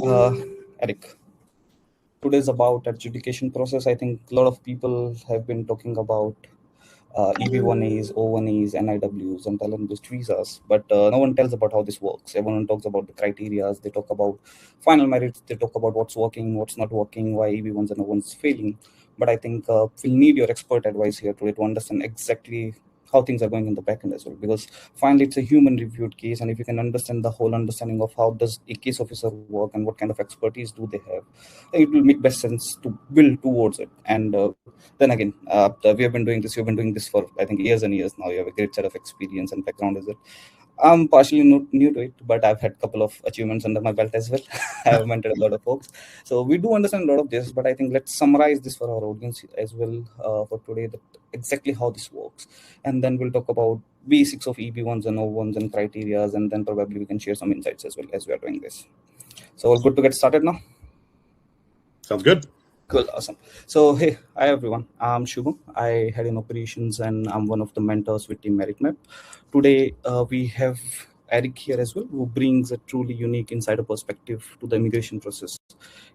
Uh, Erik, today's about adjudication process. I think a lot of people have been talking about EB1As, O1As, NIWs, and talent-based visas, but no one tells about how this works. Everyone talks about the criteria. They talk about final merits. They talk about what's working, what's not working, why EB1s and O1s failing. But I think we'll need your expert advice here today to understand exactly how things are going in the backend as well, because finally it's a human reviewed case, and if you can understand the whole understanding of how does a case officer work and what kind of expertise do they have, it will make best sense to build towards it. And then again, we have been doing this. You've been doing this for I think years and years now. You have a great set of experience and background as well. I'm partially new to it, but I've had a couple of achievements under my belt as well. I have mentored a lot of folks, so we do understand a lot of this. But I think let's summarize this for our audience as well for today, that exactly how this works, and then we'll talk about basics of EB1s and O1s and criterias, and then probably we can share some insights as well as we are doing this. So all good to get started now. Sounds good. Cool, awesome. So hey, hi everyone. I'm Shubham. I head in operations and I'm one of the mentors with Team MeritMap. Today we have Erik here as well, who brings a truly unique insider perspective to the immigration process.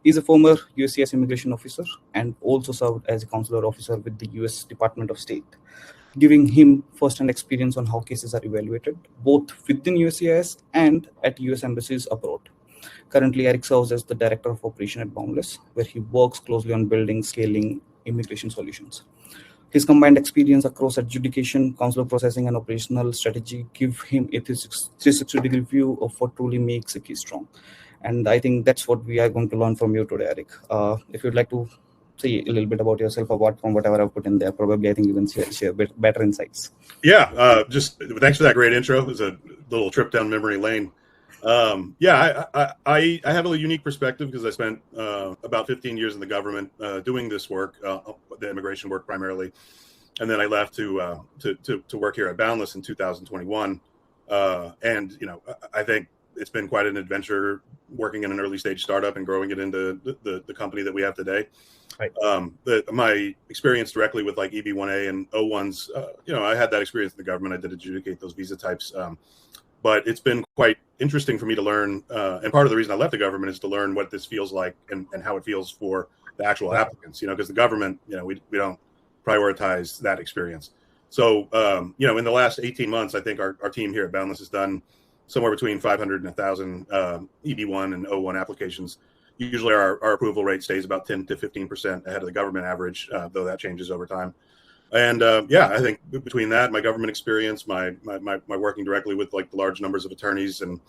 He's a former USCIS immigration officer and also served as a consular officer with the US Department of State, giving him first-hand experience on how cases are evaluated, both within USCIS and at US embassies abroad. Currently, Erik serves as the Director of Operation at Boundless, where he works closely on building, scaling immigration solutions. His combined experience across adjudication, consular processing, and operational strategy give him a 360-degree view of what truly makes a case strong. And I think that's what we are going to learn from you today, Erik. If you'd like to say a little bit about yourself, apart from whatever I've put in there, probably I think you can share better insights. Yeah, just thanks for that great intro. It was a little trip down memory lane. I have a unique perspective because I spent about 15 years in the government doing this work, the immigration work primarily, and then I left to work here at Boundless in 2021. And I think it's been quite an adventure working in an early stage startup and growing it into the company that we have today. Right. My experience directly with like EB1A and O1s, I had that experience in the government. I did adjudicate those visa types. But it's been quite interesting for me to learn. And part of the reason I left the government is to learn what this feels like and how it feels for the actual applicants, because the government, we don't prioritize that experience. So, in the last 18 months, I think our team here at Boundless has done somewhere between 500 and 1,000 EB1 and O1 applications. Usually our approval rate stays about 10 to 15% ahead of the government average, though that changes over time. And I think between that, my government experience, my working directly with like the large numbers of attorneys and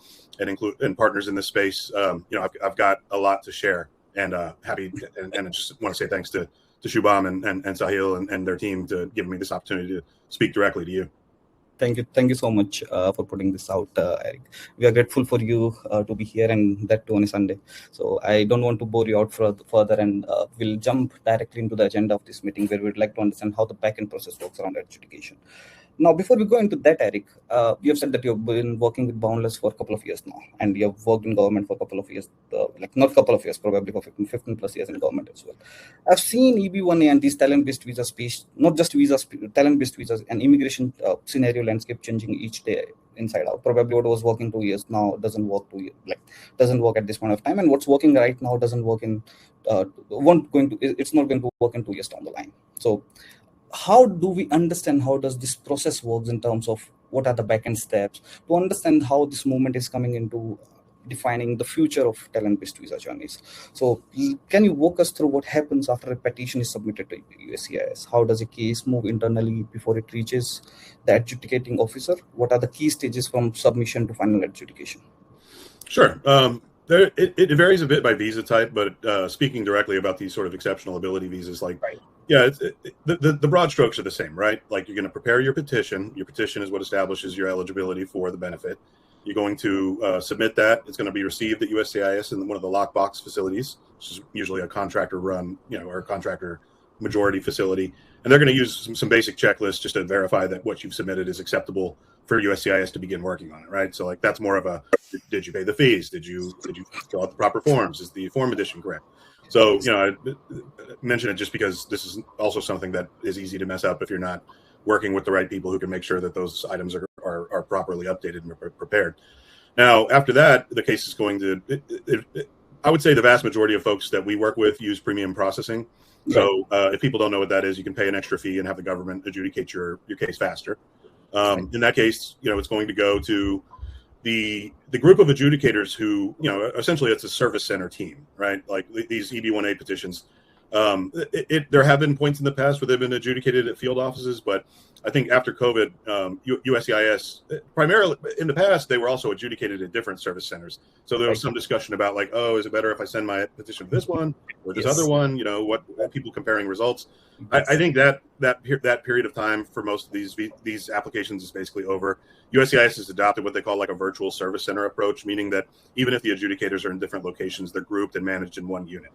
partners in this space, I've got a lot to share. And happy and I just want to say thanks to Shubham and Sahil and their team to giving me this opportunity to speak directly to you. Thank you so much for putting this out, Erik. We are grateful for you to be here, and that too on a Sunday. So I don't want to bore you out further, and we'll jump directly into the agenda of this meeting, where we'd like to understand how the back-end process works around adjudication. Now, before we go into that, Erik, you have said that you've been working with Boundless for a couple of years now, and you have worked in government for a couple of years, not a couple of years, probably for 15 plus years in government as well. I've seen EB1A and these talent-based visa space, not just visas, talent-based visas, and immigration scenario landscape changing each day inside out. Probably what was working 2 years now doesn't work doesn't work at this point of time, and what's working right now doesn't work it's not going to work in 2 years down the line. So how do we understand how does this process works in terms of what are the backend steps to understand how this movement is coming into defining the future of talent-based visa journeys? So can you walk us through what happens after a petition is submitted to USCIS? How does a case move internally before it reaches the adjudicating officer? What are the key stages from submission to final adjudication? Sure. It varies a bit by visa type, but speaking directly about these sort of exceptional ability visas, the broad strokes are the same, right? Like you're going to prepare your petition. Your petition is what establishes your eligibility for the benefit. You're going to submit that. It's going to be received at USCIS in one of the lockbox facilities, which is usually a contractor run, or a contractor majority facility. And they're going to use some basic checklists just to verify that what you've submitted is acceptable for USCIS to begin working on it, right? So like that's more of a, did you pay the fees? Did you fill out the proper forms? Is the form edition correct? So, I mention it just because this is also something that is easy to mess up if you're not working with the right people who can make sure that those items are properly updated and prepared. Now, after that, the case is going to, I would say the vast majority of folks that we work with use premium processing. So if people don't know what that is, you can pay an extra fee and have the government adjudicate your case faster. In that case, it's going to go to the group of adjudicators who, essentially it's a service center team, right? Like these EB-1A petitions. There have been points in the past where they've been adjudicated at field offices, but I think after COVID, USCIS, primarily in the past, they were also adjudicated at different service centers. So there was some discussion about like, oh, is it better if I send my petition to this one or this other one? What people comparing results. I think that period of time for most of these applications is basically over. USCIS has adopted what they call like a virtual service center approach, meaning that even if the adjudicators are in different locations, they're grouped and managed in one unit.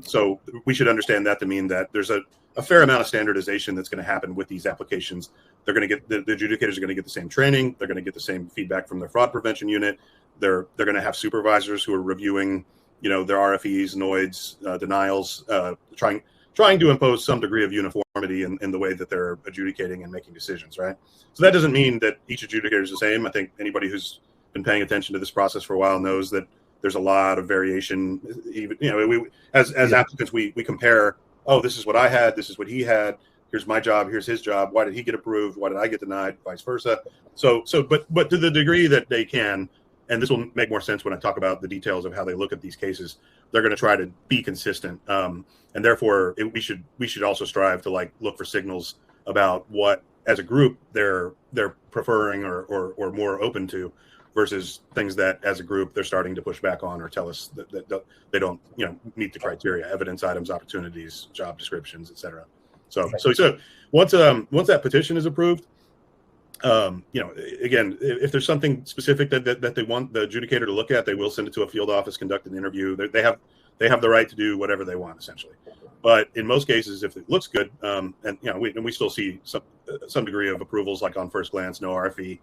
So we should understand that to mean that there's a fair amount of standardization that's going to happen with these applications. They're going to get the adjudicators are going to get the same training. They're going to get the same feedback from their fraud prevention unit. They're going to have supervisors who are reviewing, their RFEs, NOIDs, denials, trying to impose some degree of uniformity in the way that they're adjudicating and making decisions, right? So that doesn't mean that each adjudicator is the same. I think anybody who's been paying attention to this process for a while knows that there's a lot of variation. Even as applicants, we compare. Oh, this is what I had. This is what he had. Here's my job. Here's his job. Why did he get approved? Why did I get denied? Vice versa. But to the degree that they can, and this will make more sense when I talk about the details of how they look at these cases, they're going to try to be consistent. And therefore, we should also strive to look for signals about what, as a group, they're preferring or more open to, versus things that, as a group, they're starting to push back on or tell us that they don't, meet the criteria: evidence items, opportunities, job descriptions, etc. So once that petition is approved, again, if there's something specific that they want the adjudicator to look at, they will send it to a field office, conduct an interview. They have the right to do whatever they want, essentially. But in most cases, if it looks good, and we still see some degree of approvals, like on first glance, no RFE.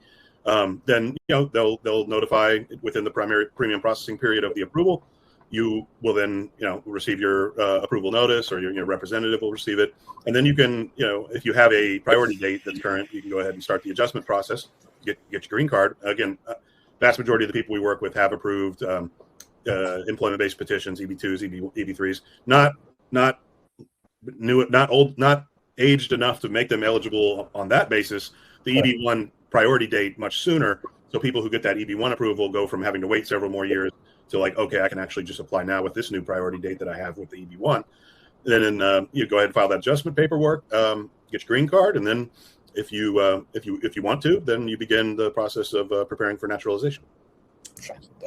Then they'll notify within the premium processing period of the approval. You will then receive your approval notice, or your representative will receive it, and then you can if you have a priority date that's current, you can go ahead and start the adjustment process. Get your green card. Again, vast majority of the people we work with have approved employment-based petitions, EB2s, EB3s, not new, not old, not aged enough to make them eligible on that basis. The EB1 priority date much sooner, so people who get that EB1 approval go from having to wait several more years to okay, I can actually just apply now with this new priority date that I have with the EB1. And then you go ahead and file that adjustment paperwork, get your green card, and then if you want to, then you begin the process of preparing for naturalization.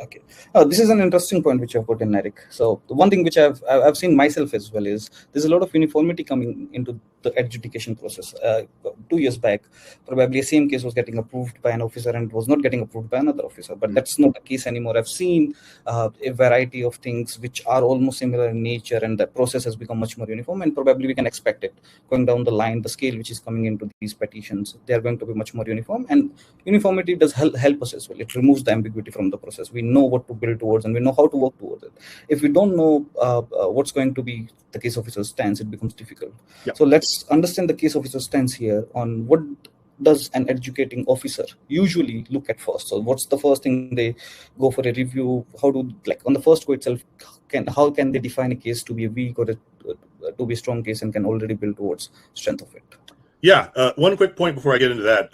Okay. This is an interesting point which you have put in, Erik. So the one thing which I've seen myself as well is there's a lot of uniformity coming into the adjudication process. 2 years back, probably a same case was getting approved by an officer and was not getting approved by another officer. But that's not the case anymore. I've seen a variety of things which are almost similar in nature, and the process has become much more uniform. And probably we can expect it going down the line. The scale which is coming into these petitions, they are going to be much more uniform. And uniformity does help us as well. It removes the ambiguity from the process. We know what to build towards, and we know how to work towards it. If we don't know what's going to be the case officer's stance, it becomes difficult. Yeah. So let's understand the case officer's stance here on what does an educating officer usually look at first. So what's the first thing they go for a review? How do, on the first go itself, how can they define a case to be a weak or to be a strong case, and can already build towards strength of it? Yeah, one quick point before I get into that.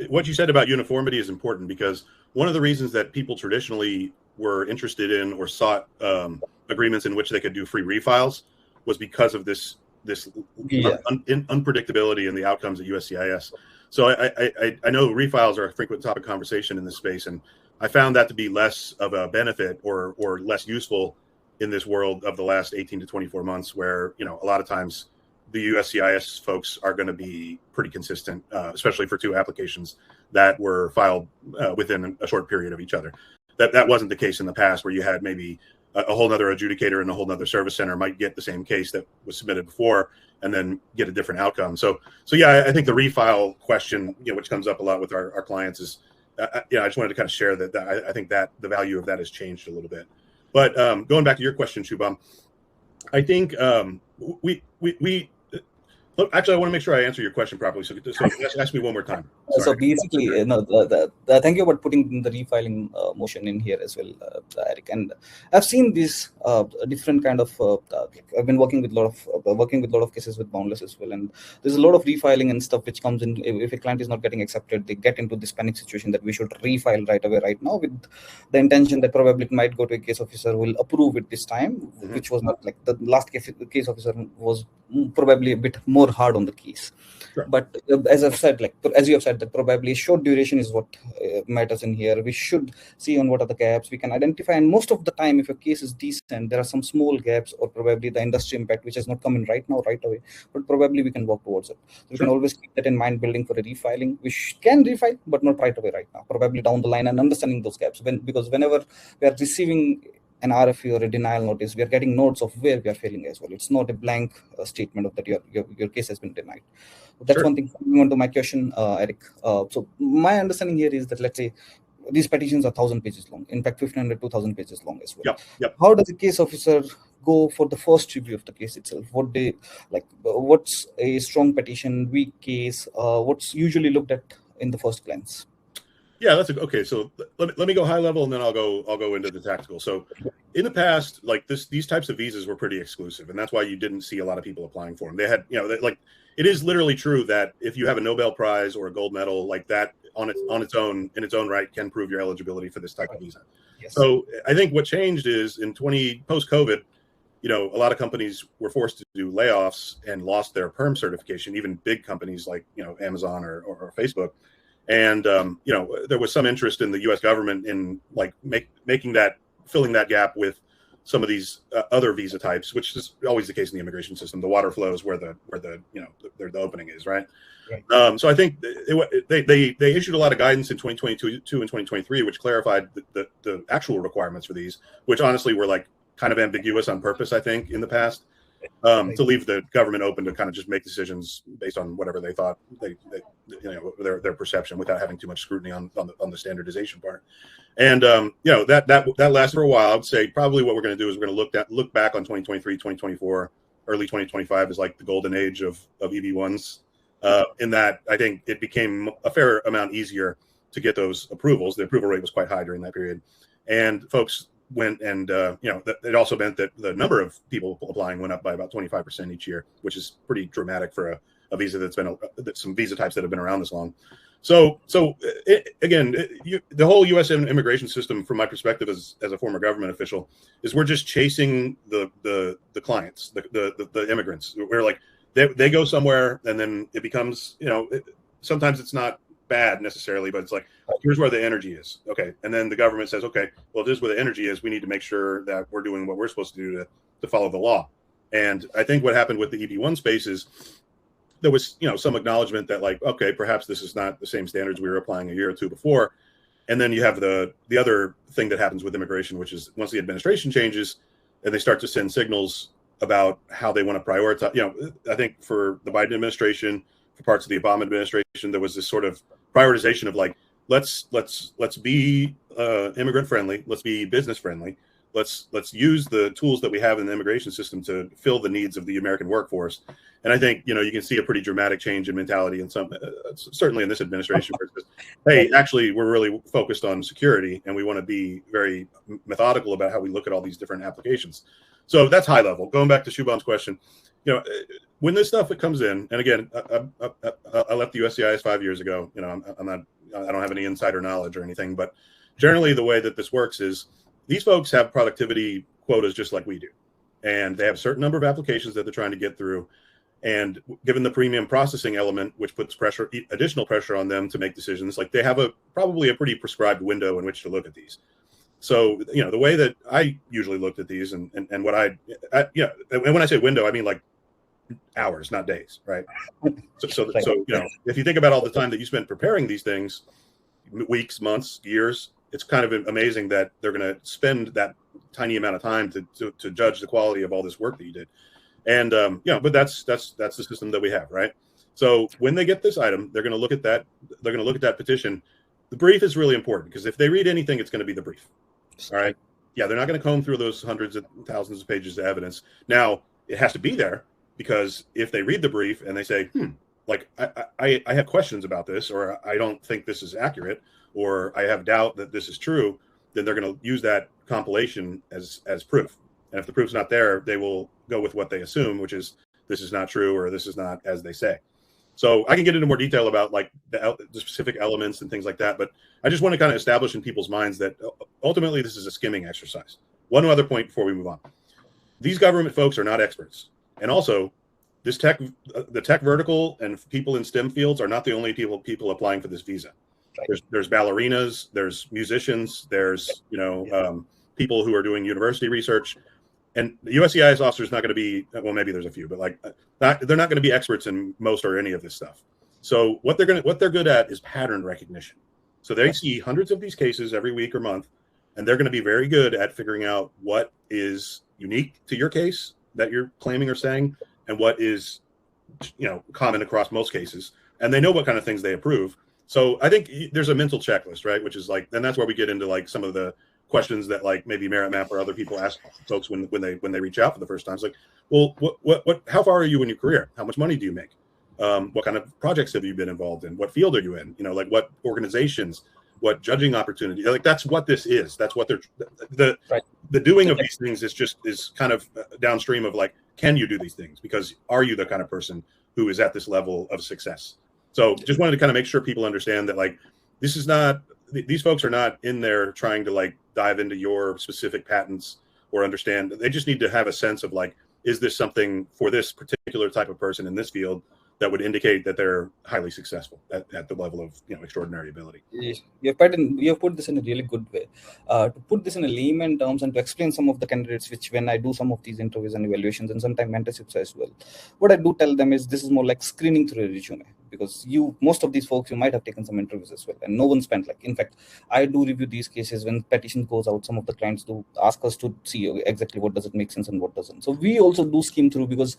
What you said about uniformity is important, because one of the reasons that people traditionally were interested in or sought agreements in which they could do free refiles was because of this unpredictability in the outcomes at USCIS. So I know refiles are a frequent topic of conversation in this space, and I found that to be less of a benefit or less useful in this world of the last 18 to 24 months, where a lot of times the USCIS folks are going to be pretty consistent, especially for two applications that were filed within a short period of each other. That wasn't the case in the past, where you had maybe a whole nother adjudicator and a whole nother service center might get the same case that was submitted before and then get a different outcome. So yeah, I think the refile question, which comes up a lot with our clients, is, I just wanted to kind of share that I think that the value of that has changed a little bit. But going back to your question, Shubham, I think we Look, actually, I want to make sure I answer your question properly. So ask me one more time. Sorry. So basically, thank you about putting the refiling motion in here as well, Eric. And I've seen these different kind of. I've been working with a lot of cases with Boundless as well, and there's a lot of refiling and stuff which comes in. If a client is not getting accepted, they get into this panic situation that we should refile right away, right now, with the intention that probably it might go to a case officer who will approve it this time, which was not like the last case officer was probably a bit more hard on the case. Sure. But as I've said, as you have said, that probably short duration is what matters in here. We should see on what are the gaps we can identify, and most of the time, if a case is decent, there are some small gaps or probably the industry impact which has not come in right now, right away. But probably we can work towards it. So we can always keep that in mind, building for a refiling. We can refile, but not right away, right now. Probably down the line, and understanding those gaps. Because whenever we are receiving an RFE or a denial notice, we are getting notes of where we are failing as well. It's not a blank statement of that your case has been denied. That's one thing. Moving on to my question, Eric. So my understanding here is that, let's say, these petitions are 1,000 pages long. In fact, 1,500 to 2,000 pages long as well. Yep. How does a case officer go for the first review of the case itself? What's a strong petition, weak case? What's usually looked at in the first glance? Yeah, that's okay. So let me go high level, and then I'll go into the tactical. So in the past, these types of visas were pretty exclusive, and that's why you didn't see a lot of people applying for them. They had, it is literally true that if you have a Nobel Prize or a gold medal, like that in its own right can prove your eligibility for this type of visa. Yes. So I think what changed is post COVID, a lot of companies were forced to do layoffs and lost their perm certification. Even big companies like Amazon or Facebook. And, there was some interest in the U.S. government in filling that gap with some of these other visa types, which is always the case in the immigration system. The water flows where the opening is, right? So I think they issued a lot of guidance in 2022 and 2023, which clarified the actual requirements for these, which honestly were kind of ambiguous on purpose, I think, in the past. To leave the government open to kind of just make decisions based on whatever they thought their perception, without having too much scrutiny on the standardization part. And that lasts for a while. I would say probably what we're going to do is we're going to look back on 2023, 2024, early 2025 as like the golden age of EB1s. In that I think it became a fair amount easier to get those approvals. The approval rate was quite high during that period, and folks went and it also meant that the number of people applying went up by about 25% each year, which is pretty dramatic for a visa that's been some visa types that have been around this long. So the whole U.S. immigration system, from my perspective as a former government official, is we're just chasing the clients, the immigrants. We're like they go somewhere, and then it becomes sometimes it's not bad necessarily, but it's like, here's where the energy is. Okay. And then the government says, okay, well, this is where the energy is. We need to make sure that we're doing what we're supposed to do to follow the law. And I think what happened with the EB1 space is there was, some acknowledgement that okay, perhaps this is not the same standards we were applying a year or two before. And then you have the other thing that happens with immigration, which is once the administration changes and they start to send signals about how they want to prioritize, I think for the Biden administration, for parts of the Obama administration, there was this sort of prioritization of let's be immigrant friendly, let's be business friendly, let's use the tools that we have in the immigration system to fill the needs of the American workforce. And I think you can see a pretty dramatic change in mentality in some, certainly in this administration, where it's just, hey, actually we're really focused on security and we want to be very methodical about how we look at all these different applications. So that's high level. Going back to Shubham's question, when this stuff comes in, and again, I left the USCIS 5 years ago. I don't have any insider knowledge or anything, but generally the way that this works is these folks have productivity quotas just like we do, and they have a certain number of applications that they're trying to get through. And given the premium processing element, which puts additional pressure on them to make decisions, they have probably a pretty prescribed window in which to look at these. So, the way that I usually looked at these and what and when I say window, I mean hours, not days, right? So if you think about all the time that you spend preparing these things, weeks, months, years, it's kind of amazing that they're going to spend that tiny amount of time to judge the quality of all this work that you did. And but that's the system that we have, right? So when they get this item, they're going to look at that. They're going to look at that petition. The brief is really important because if they read anything, it's going to be the brief. All right. Yeah, they're not going to comb through those hundreds of thousands of pages of evidence. Now, it has to be there, because if they read the brief and they say, like, I have questions about this, or I don't think this is accurate, or I have doubt that this is true, then they're going to use that compilation as proof. And if the proof's not there, they will go with what they assume, which is this is not true, or this is not as they say. So I can get into more detail about like the specific elements and things like that, but I just want to kind of establish in people's minds that ultimately this is a skimming exercise. One other point before we move on. These government folks are not experts. And also, the tech vertical and people in STEM fields are not the only people applying for this visa. Right. There's ballerinas, there's musicians, there's people who are doing university research, and the USCIS officer is not going to be, well, maybe there's a few, but like they're not going to be experts in most or any of this stuff. So what they're good at is pattern recognition. So they see hundreds of these cases every week or month, and they're going to be very good at figuring out what is unique to your case that you're claiming or saying, and what is, common across most cases. And they know what kind of things they approve. So I think there's a mental checklist, right? Which is like, and that's where we get into like some of the questions that like maybe Merit Map or other people ask folks when they reach out for the first time. It's like, well, what how far are you in your career? How much money do you make? What kind of projects have you been involved in? What field are you in? Like what organizations, what judging opportunity? Like that's what this is. That's what the doing of these things is kind of downstream of like, can you do these things? Because are you the kind of person who is at this level of success? So just wanted to kind of make sure people understand that like, this is not, these folks are not in there trying to like dive into your specific patents or understand. They just need to have a sense of like, is this something for this particular type of person in this field that would indicate that they're highly successful at the level of extraordinary ability. You have put this in a really good way. To put this in a layman terms and to explain some of the candidates, which when I do some of these interviews and evaluations and sometimes mentorships as well, what I do tell them is this is more like screening through a resume, because most of these folks, you might have taken some interviews as well, and no one spent in fact, I do review these cases when petition goes out. Some of the clients do ask us to see exactly what does it make sense and what doesn't. So we also do skim through, because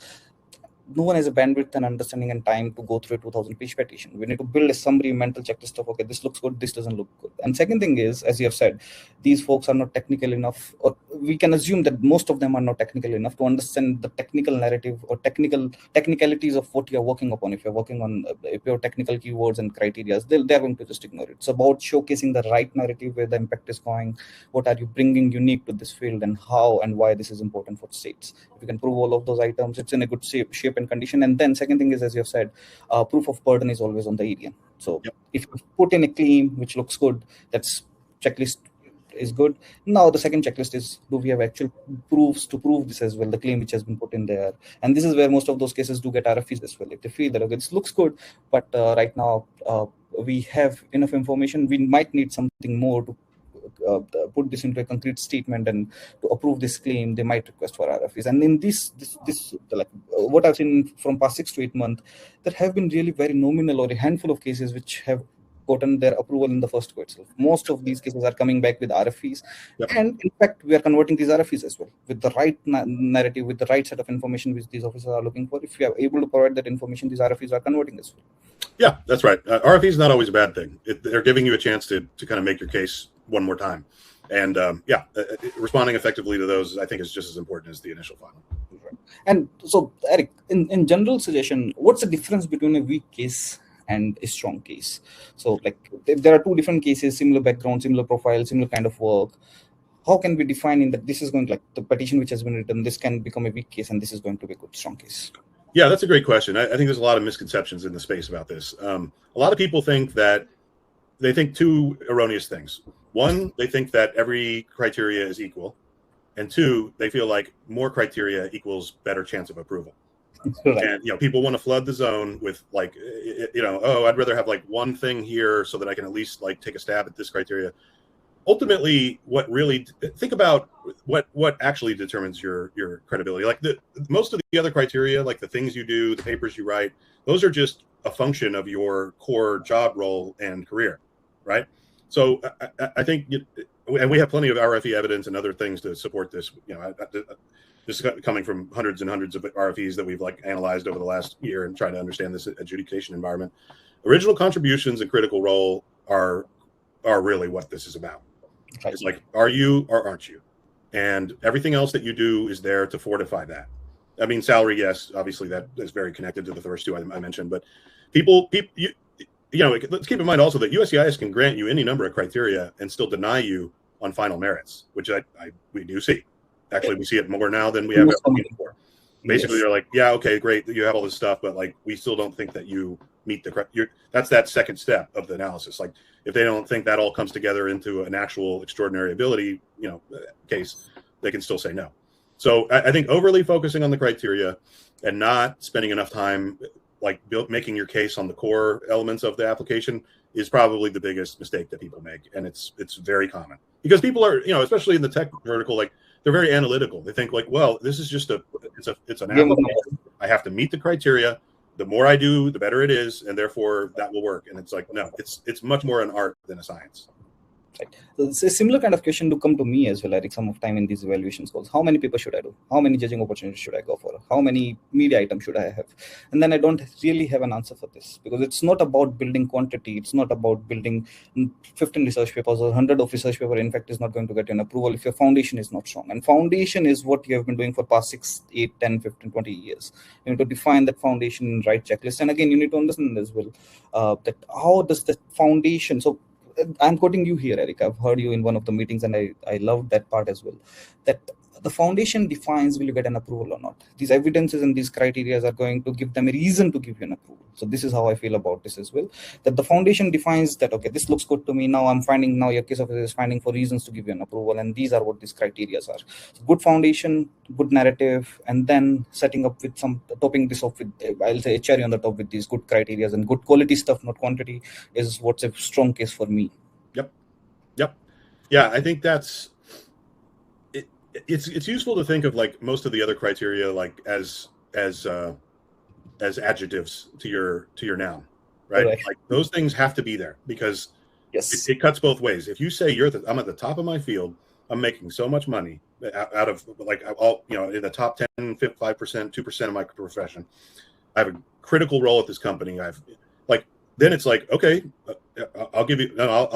no one has a bandwidth and understanding and time to go through a 2,000-page petition. We need to build a summary mental checklist of, okay, this looks good, this doesn't look good. And second thing is, as you have said, these folks are not technical enough, or we can assume that most of them are not technical enough to understand the technical narrative or technicalities of what you're working upon. If you're working on pure technical keywords and criteria, they're going to just ignore it. It's about showcasing the right narrative, where the impact is going, what are you bringing unique to this field, and how and why this is important for states. If you can prove all of those items, it's in a good shape and condition. And then second thing is, as you have said, proof of burden is always on the alien. So if you put in a claim which looks good, that's checklist is good. Now the second checklist is, do we have actual proofs to prove this as well, the claim which has been put in there. And this is where most of those cases do get RFEs as well. If they feel that, okay, this looks good, but right now we have enough information, we might need something more to put this into a concrete statement, and to approve this claim, they might request for RFEs. And in this like what I've seen from past 6 to 8 months, there have been really very nominal or a handful of cases which have gotten their approval in the first go itself. Most of these cases are coming back with RFEs. Yep. And in fact, we are converting these RFEs as well with the right narrative, with the right set of information which these officers are looking for. If you are able to provide that information, these RFEs are converting as well. Yeah, that's right. RFE is not always a bad thing. They're giving you a chance to kind of make your case one more time. And responding effectively to those, I think, is just as important as the initial filing. And so, Erik, in general suggestion, what's the difference between a weak case and a strong case? So like, if there are two different cases, similar background, similar profile, similar kind of work, how can we define in that this is going to, like the petition which has been written, this can become a weak case and this is going to be a good strong case? Yeah, that's a great question. I think there's a lot of misconceptions in the space about this. A lot of people think two erroneous things. One, they think that every criteria is equal. And two, they feel like more criteria equals better chance of approval. Right. And, people want to flood the zone with like, I'd rather have like one thing here so that I can at least like take a stab at this criteria. Ultimately, think about what actually determines your credibility. Like most of the other criteria, like the things you do, the papers you write, those are just a function of your core job role and career, right? So I think, and we have plenty of RFE evidence and other things to support this. This is coming from hundreds and hundreds of RFEs that we've like analyzed over the last year and trying to understand this adjudication environment. Original contributions and critical role are really what this is about. Right. It's like, are you or aren't you? And everything else that you do is there to fortify that. I mean, salary, yes, obviously that is very connected to the first two I mentioned, but people, let's keep in mind also that USCIS can grant you any number of criteria and still deny you on final merits, which we do see. Actually, we see it more now than we have ever seen before. Basically, they're like, yeah, okay, great, you have all this stuff, but like, we still don't think that you meet that's that second step of the analysis. Like, if they don't think that all comes together into an actual extraordinary ability, case, they can still say no. So I think overly focusing on the criteria and not spending enough time like making your case on the core elements of the application is probably the biggest mistake that people make, and it's very common because people are, especially in the tech vertical, like they're very analytical. They think like, well, this is just it's an application. I have to meet the criteria. The more I do, the better it is, and therefore that will work. And it's like, no, it's much more an art than a science. Right. So it's a similar kind of question to come to me as well, Eric, some of time in these evaluation calls. How many papers should I do? How many judging opportunities should I go for? How many media items should I have? And then I don't really have an answer for this because it's not about building quantity. It's not about building 15 research papers or 100 of research paper. In fact, is not going to get you an approval if your foundation is not strong. And foundation is what you have been doing for past 6, 8, 10, 15, 20 years. You need to define that foundation in right checklist. And again, you need to understand as well that how does the foundation, so I'm quoting you here, Eric. I've heard you in one of the meetings, and I loved that part as well. That the foundation defines will you get an approval or not. These evidences and these criteria are going to give them a reason to give you an approval. So this is how I feel about this as well. That the foundation defines that, okay, this looks good to me. Now your case officer is finding for reasons to give you an approval, and these are what these criteria are. So good foundation, good narrative, and then setting up with topping this off with, I'll say, a cherry on the top with these good criteria and good quality stuff, not quantity, is what's a strong case for me. Yep. Yeah, I think that's it's useful to think of like most of the other criteria like as adjectives to your noun, right? Like those things have to be there because it cuts both ways. If you say I'm at the top of my field, I'm making so much money out of like all in the top 10, 5%, 2% of my profession. I have a critical role at this company. Then it's like, okay, I'll give you. No,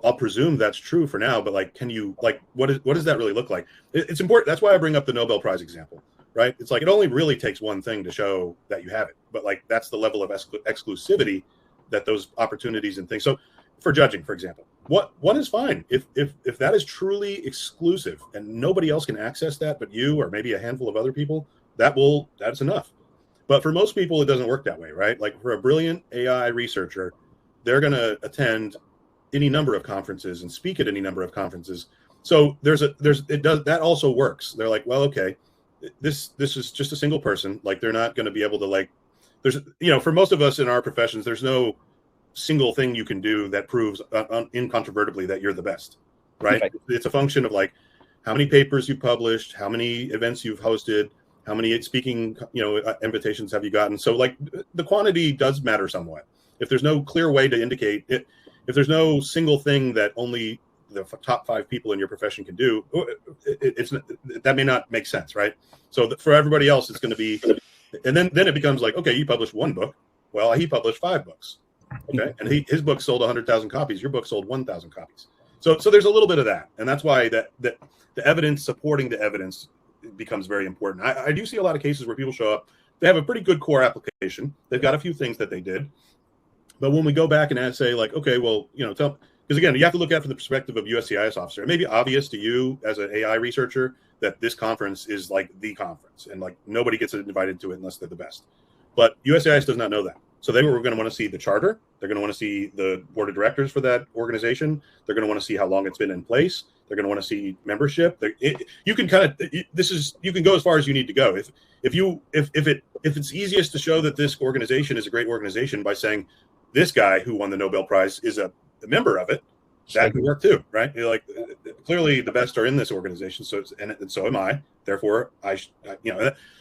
I'll presume that's true for now. But like, can you what does that really look like? It's important. That's why I bring up the Nobel Prize example, right? It's like it only really takes one thing to show that you have it. But like that's the level of exclusivity that those opportunities and things. So for judging, for example, one is fine if that is truly exclusive and nobody else can access that but you or maybe a handful of other people. That's enough. But for most people, it doesn't work that way, right? Like for a brilliant AI researcher, they're going to attend any number of conferences and speak at any number of conferences. So that also works. They're like, well, okay, this is just a single person. Like they're not going to be able to for most of us in our professions, there's no single thing you can do that proves incontrovertibly that you're the best, right? It's a function of like how many papers you've published, how many events you've hosted, how many speaking, invitations have you gotten? So like the quantity does matter somewhat. If there's no clear way to indicate it, if there's no single thing that only the top 5 people in your profession can do, that may not make sense, right? So for everybody else, it's going to be, and then it becomes like, okay, you published 1 book. Well, he published 5 books. Okay. And his book sold 100,000 copies. Your book sold 1,000 copies. So there's a little bit of that. And that's why that the evidence supporting the evidence becomes very important. I do see a lot of cases where people show up, they have a pretty good core application. They've got a few things that they did. But when we go back and say like, okay, well, because again, you have to look at it from the perspective of USCIS officer. It may be obvious to you as an AI researcher that this conference is like the conference and like nobody gets invited to it unless they're the best. But USCIS does not know that. So they were going to want to see the charter. They're going to want to see the board of directors for that organization. They're going to want to see how long it's been in place. They're going to want to see membership. You can go as far as you need to go. If it's easiest to show that this organization is a great organization by saying this guy who won the Nobel Prize is a member of it, that could work too, right? You're like, clearly the best are in this organization, and so am I. Therefore,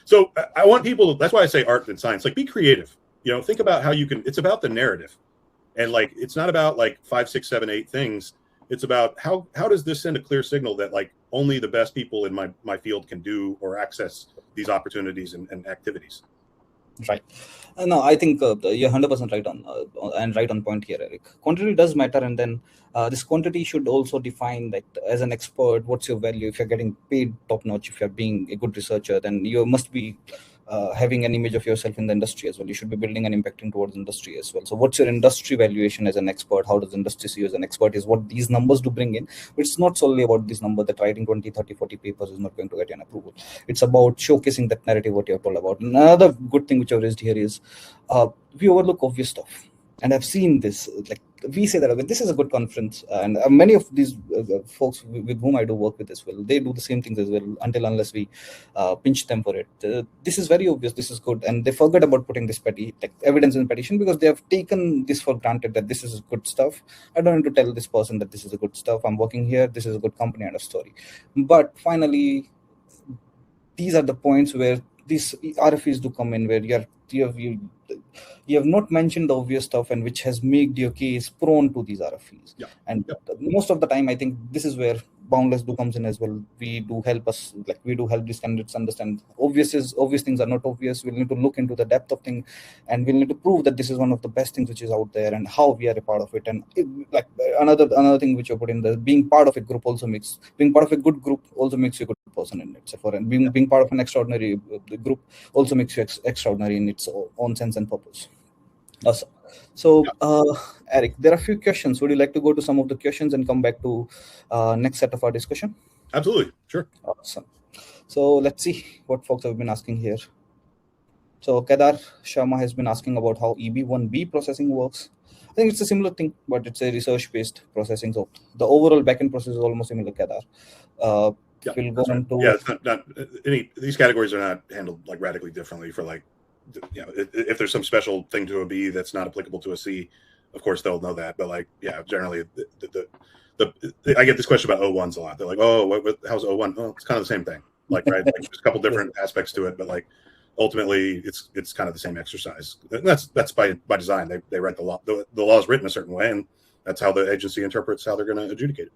So I want people. That's why I say art and science. Like, be creative. Think about how you can. It's about the narrative, and like it's not about like 5, 6, 7, 8 things. It's about how does this send a clear signal that like only the best people in my field can do or access these opportunities and activities. Right. No, I think you're 100% right on point here, Eric. Quantity does matter, and then this quantity should also define that as an expert, what's your value? If you're getting paid top notch, if you're being a good researcher, then you must be having an image of yourself in the industry as well. You should be building and impacting towards industry as well. So what's your industry valuation as an expert? How does industry see you as an expert is what these numbers do bring in. But it's not solely about this number that writing 20, 30, 40 papers is not going to get you an approval. It's about showcasing that narrative, what you're told about. Another good thing which I've raised here is we overlook obvious stuff. And I've seen this, like we say that, okay, this is a good conference. And many of these folks with whom I do work with as well, they do the same things as well unless we pinch them for it. This is very obvious, this is good. And they forget about putting this evidence in the petition because they have taken this for granted that this is good stuff. I don't need to tell this person that this is a good stuff. I'm working here. This is a good company and a story. But finally, these are the points where these RFEs do come in, where you have not mentioned the obvious stuff, and which has made your case prone to these RFEs. Yeah. And most of the time, I think this is where Boundless do comes in as well. We do help these candidates understand obvious things are not obvious. We'll need to look into the depth of thing, and we'll need to prove that this is one of the best things which is out there, and how we are a part of it. And another thing which you put in there, being part of a group being part of a good group also makes you a good person in it. So being part of an extraordinary group also makes you extraordinary in its own sense and purpose. Awesome. So, Erik, there are a few questions. Would you like to go to some of the questions and come back to next set of our discussion? Absolutely. Sure. Awesome. So let's see what folks have been asking here. So Kedar Sharma has been asking about how EB1B processing works. I think it's a similar thing, but it's a research-based processing. So the overall backend process is almost similar, Kedar. We'll go on to... Yeah, it's not these categories are not handled like radically differently for like, you know, if there's some special thing to a B that's not applicable to a C, of course they'll know that. But like, yeah, generally I get this question about O1s a lot. They're like, oh, how's O1? Oh, it's kind of the same thing. Like, right, like, there's a couple different aspects to it, but like ultimately it's kind of the same exercise. And that's by design. They write the law. The law is written a certain way, and that's how the agency interprets how they're going to adjudicate it.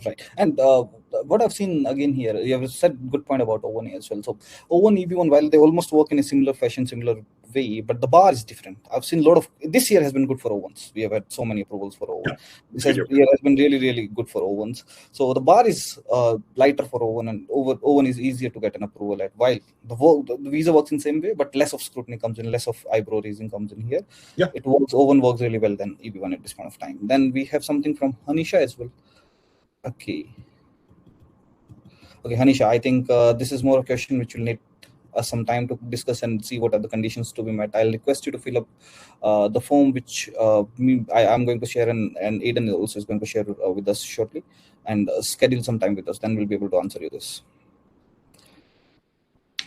Right. And what I've seen again here, you have said good point about O1 as well. So O1, EB1, while they almost work in a similar fashion, similar way, but the bar is different. I've seen a lot of, this year has been good for O1s. We have had so many approvals for O1. Yeah. This year has been really, really good for O1s. So the bar is lighter for O1, and O1 is easier to get an approval at, while the visa works in the same way, but less of scrutiny comes in, less of eyebrow raising comes in here. Yeah. O1 works really well than EB1 at this point of time. Then we have something from Hanisha as well. Okay, Hanisha, I think this is more a question which will need some time to discuss and see what are the conditions to be met. I'll request you to fill up the form which I'm going to share, and Aidan also is going to share with us shortly, and schedule some time with us. Then we'll be able to answer you this.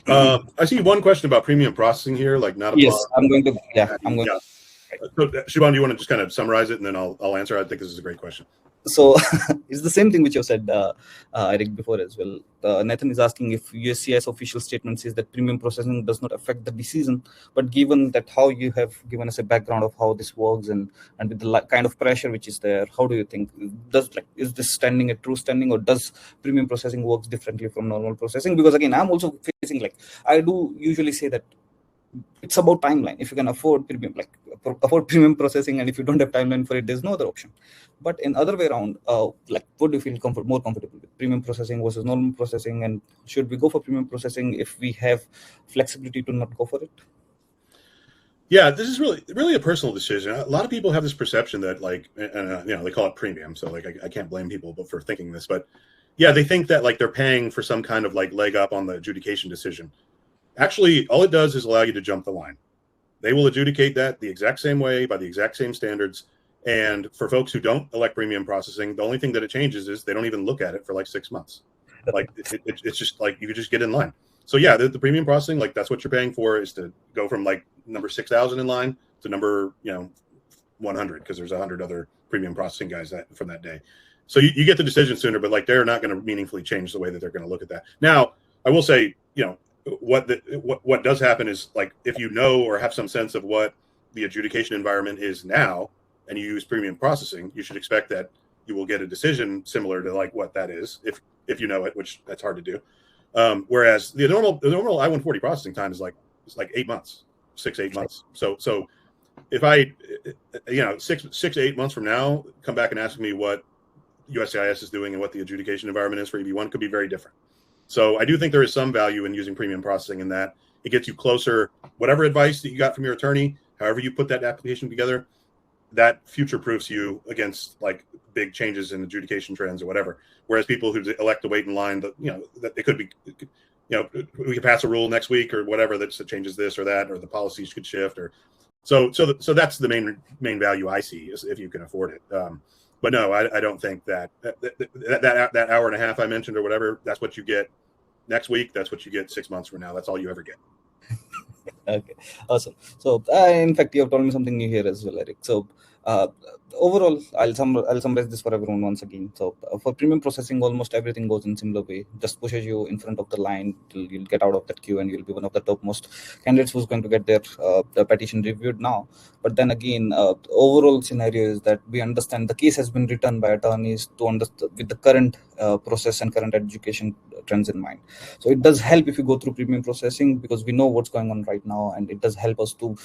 I see one question about premium processing here, like not. Yes, I'm going to. Yeah, I'm going. Yeah. So, Shubham, do you want to just kind of summarize it, and then I'll answer? I think this is a great question. So it's the same thing which you said, Erik, before as well. Nathan is asking if USCIS official statement says that premium processing does not affect the decision, but given that how you have given us a background of how this works and with the kind of pressure which is there, how do you think, is this standing a true standing, or does premium processing works differently from normal processing? Because again, I'm also facing, like, I do usually say that it's about timeline. If you can afford premium processing, and if you don't have timeline for it, there's no other option. But in other way around, what do you feel more comfortable with, premium processing versus normal processing? And should we go for premium processing if we have flexibility to not go for it? Yeah, this is really a personal decision. A lot of people have this perception that, like, they call it premium. So like, I can't blame people for thinking this, but yeah, they think that like they're paying for some kind of like leg up on the adjudication decision. Actually, all it does is allow you to jump the line. They will adjudicate that the exact same way, by the exact same standards. And for folks who don't elect premium processing, the only thing that it changes is they don't even look at it for like 6 months. Like it's just like you could just get in line. So yeah, the premium processing, like that's what you're paying for, is to go from like number 6,000 in line to number 100, because there's 100 other premium processing guys from that day. So you get the decision sooner, but like they're not going to meaningfully change the way that they're going to look at that. Now, I will say, what does happen is, like, if you know or have some sense of what the adjudication environment is now, and you use premium processing, you should expect that you will get a decision similar to like what that is, if you know it, which that's hard to do. Whereas the normal I-140 processing time is like 8 months, 6-8 months. So if I 6-8 months from now come back and ask me what USCIS is doing and what the adjudication environment is for EB1, could be very different. So I do think there is some value in using premium processing, in that It gets you closer. Whatever advice that you got from your attorney, however you put that application together, that future proofs you against like big changes in adjudication trends or whatever. Whereas people who elect to wait in line, that it could be, we could pass a rule next week or whatever that changes this or that, or the policies could shift, or so that's the main value I see, is if you can afford it. But no, I don't think that hour and a half I mentioned or whatever, that's what you get next week. That's what you get 6 months from now. That's all you ever get. Okay, awesome. So, in fact, you have told me something new here as well, Erik. So, overall, I'll summarize this for everyone once again. So, for premium processing, almost everything goes in similar way. Just pushes you in front of the line till you'll get out of that queue, and you'll be one of the topmost candidates who's going to get the petition reviewed now. But then again, overall scenario is that we understand the case has been written by attorneys to understand with the current process and current education trends in mind. So it does help if you go through premium processing, because we know what's going on right now, and it does help us to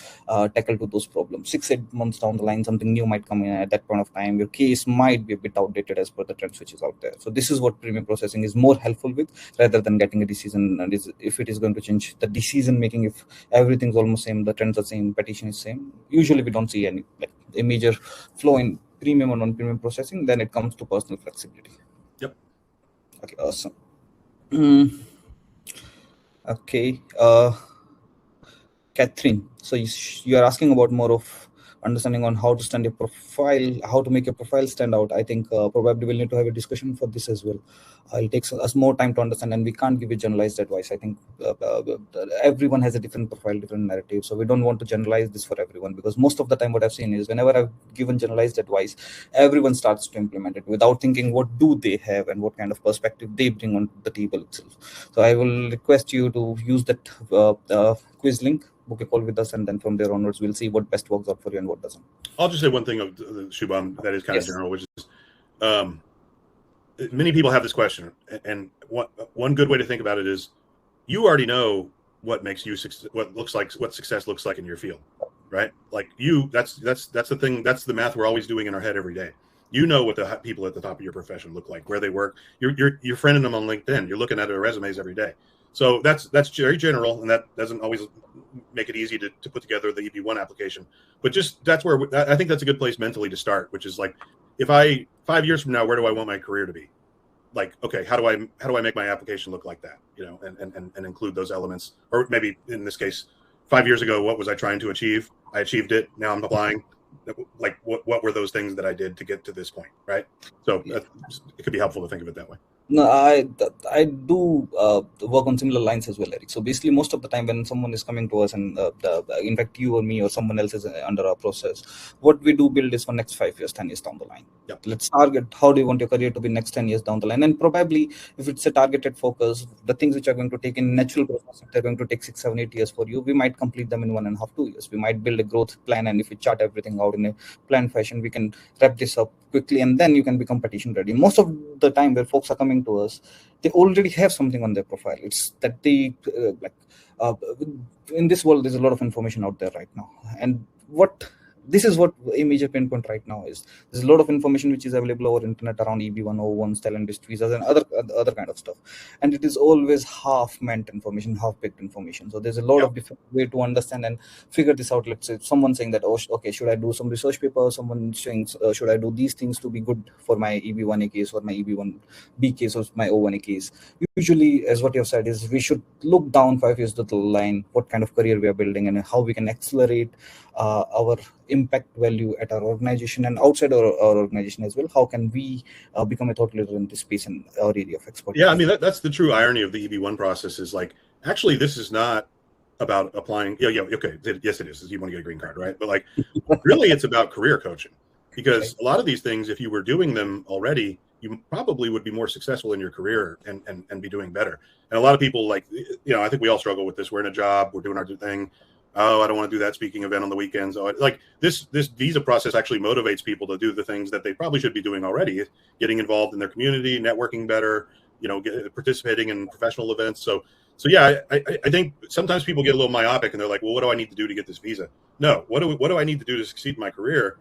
tackle to those problems. 6-8 months down the line, something new might come in. At that point of time, your case might be a bit outdated as per the trends which is out there. So this is what premium processing is more helpful with, rather than getting a decision. And if it is going to change the decision making, if everything's almost same, the trends are same, petition is same, usually we don't see any a major flow in premium or non-premium processing. Then it comes to personal flexibility. Yep. Okay, awesome. Okay, Catherine, so you are asking about more of understanding on how to stand your profile, how to make your profile stand out. I think probably we'll need to have a discussion for this as well. It takes us more time to understand, and we can't give you generalized advice. I think everyone has a different profile, different narrative, so we don't want to generalize this for everyone, because most of the time what I've seen is whenever I've given generalized advice, everyone starts to implement it without thinking what do they have and what kind of perspective they bring on the table itself. So I will request you to use that quiz link, book a call with us, and then from there onwards we'll see what best works out for you and what doesn't. I'll just say one thing of Shubham that is kind of general, which is many people have this question, and one good way to think about it is you already know what makes you what success looks like in your field, right? Like that's the thing, that's the math we're always doing in our head every day. You know what the people at the top of your profession look like, where they work. You're friending them on LinkedIn. You're looking at their resumes every day. So that's very general, and that doesn't always make it easy to put together the EB1 application. But just that's where I think that's a good place mentally to start, which is like, if 5 years from now, where do I want my career to be? Like, okay, how do I make my application look like that? And include those elements. Or maybe in this case, 5 years ago, what was I trying to achieve? I achieved it. Now I'm applying. Like, what were those things that I did to get to this point, right? So it could be helpful to think of it that way. No, I do work on similar lines as well, Erik. So basically, most of the time when someone is coming to us, and in fact you or me or someone else is under our process, what we do build is for next 5 years, 10 years down the line. Yep. Let's target how do you want your career to be next 10 years down the line, and probably if it's a targeted focus, the things which are going to take in natural process, if they're going to take 6, 7, 8 years for you, we might complete them in 1.5, 2 years. We might build a growth plan, and if we chart everything out in a planned fashion, we can wrap this up quickly, and then you can become petition ready. Most of the time where folks are coming to us, they already have something on their profile. It's that they in this world there's a lot of information out there right now, and this is what a major pain point right now is. There's a lot of information which is available over internet around EB1, O1s, talent-based visas, and other kind of stuff. And it is always half-meant information, half-baked information. So there's a lot of different way to understand and figure this out. Let's say someone saying that, oh, okay, should I do some research paper? Someone saying, should I do these things to be good for my EB1A case or my EB1B case or my O1A case? Usually, as what you have said, is we should look down 5 years down the line, what kind of career we are building, and how we can accelerate our impact value at our organization and outside our organization as well. How can we become a thought leader in this space in our area of expertise? Yeah, I mean, that's the true irony of the EB1 process, is like, actually, this is not about applying. Yeah, okay, yes, it is. You want to get a green card, right? But like, really, it's about career coaching, because a lot of these things, if you were doing them already, you probably would be more successful in your career and be doing better. And a lot of people, like, I think we all struggle with this. We're in a job, we're doing our thing. Oh, I don't want to do that speaking event on the weekends. Oh, like this visa process actually motivates people to do the things that they probably should be doing already, getting involved in their community, networking better, participating in professional events. So yeah, I think sometimes people get a little myopic and they're like, well, what do I need to do to get this visa? No, what do I need to do to succeed in my career?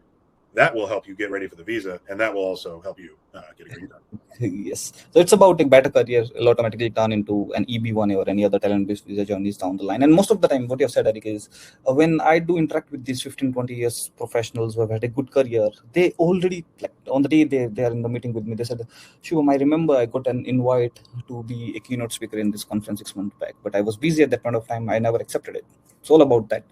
that will help you get ready for the visa, and that will also help you get a green card. Yes. So it's about a better career will automatically turn into an EB1A or any other talent-based visa journeys down the line. And most of the time, what you have said, Erik, is when I do interact with these 15, 20 years professionals who have had a good career, they already, like on the day they are in the meeting with me, they said, Shivam, I remember I got an invite to be a keynote speaker in this conference 6 months back, but I was busy at that point of time. I never accepted it. It's all about that.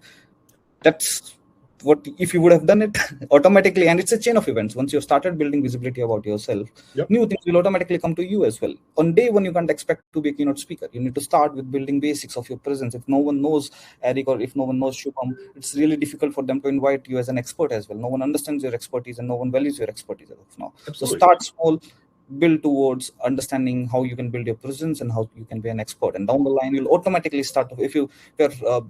That's what if you would have done it automatically, and it's a chain of events. Once you've started building visibility about yourself, new things will automatically come to you as well. On day one, you can't expect to be a keynote speaker. You need to start with building basics of your presence. If no one knows Erik or if no one knows Shubham, it's really difficult for them to invite you as an expert as well. No one understands your expertise and no one values your expertise as of now. Absolutely. So start small, build towards understanding how you can build your presence and how you can be an expert, and down the line you'll automatically start to, if you're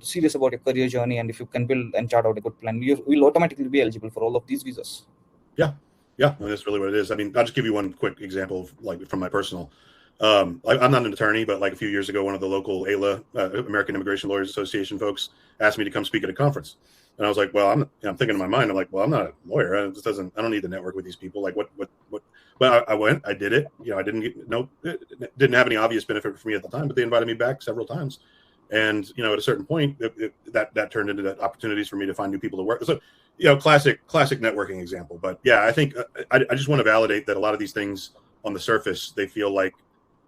serious about your career journey and if you can build and chart out a good plan, you'll automatically be eligible for all of these visas. Yeah, that's really what it is. I mean, I'll just give you one quick example of, like, from my personal I'm not an attorney, but like a few years ago, one of the local AILA, American Immigration Lawyers Association folks, asked me to come speak at a conference. And I was like, well, I'm thinking in my mind, I'm like, well, I'm not a lawyer. I don't need to network with these people. Like, what? But I went, I did it. I didn't it didn't have any obvious benefit for me at the time, but they invited me back several times. And, at a certain point, that turned into opportunities for me to find new people to work. So, classic networking example. But yeah, I think I just want to validate that a lot of these things on the surface, they feel like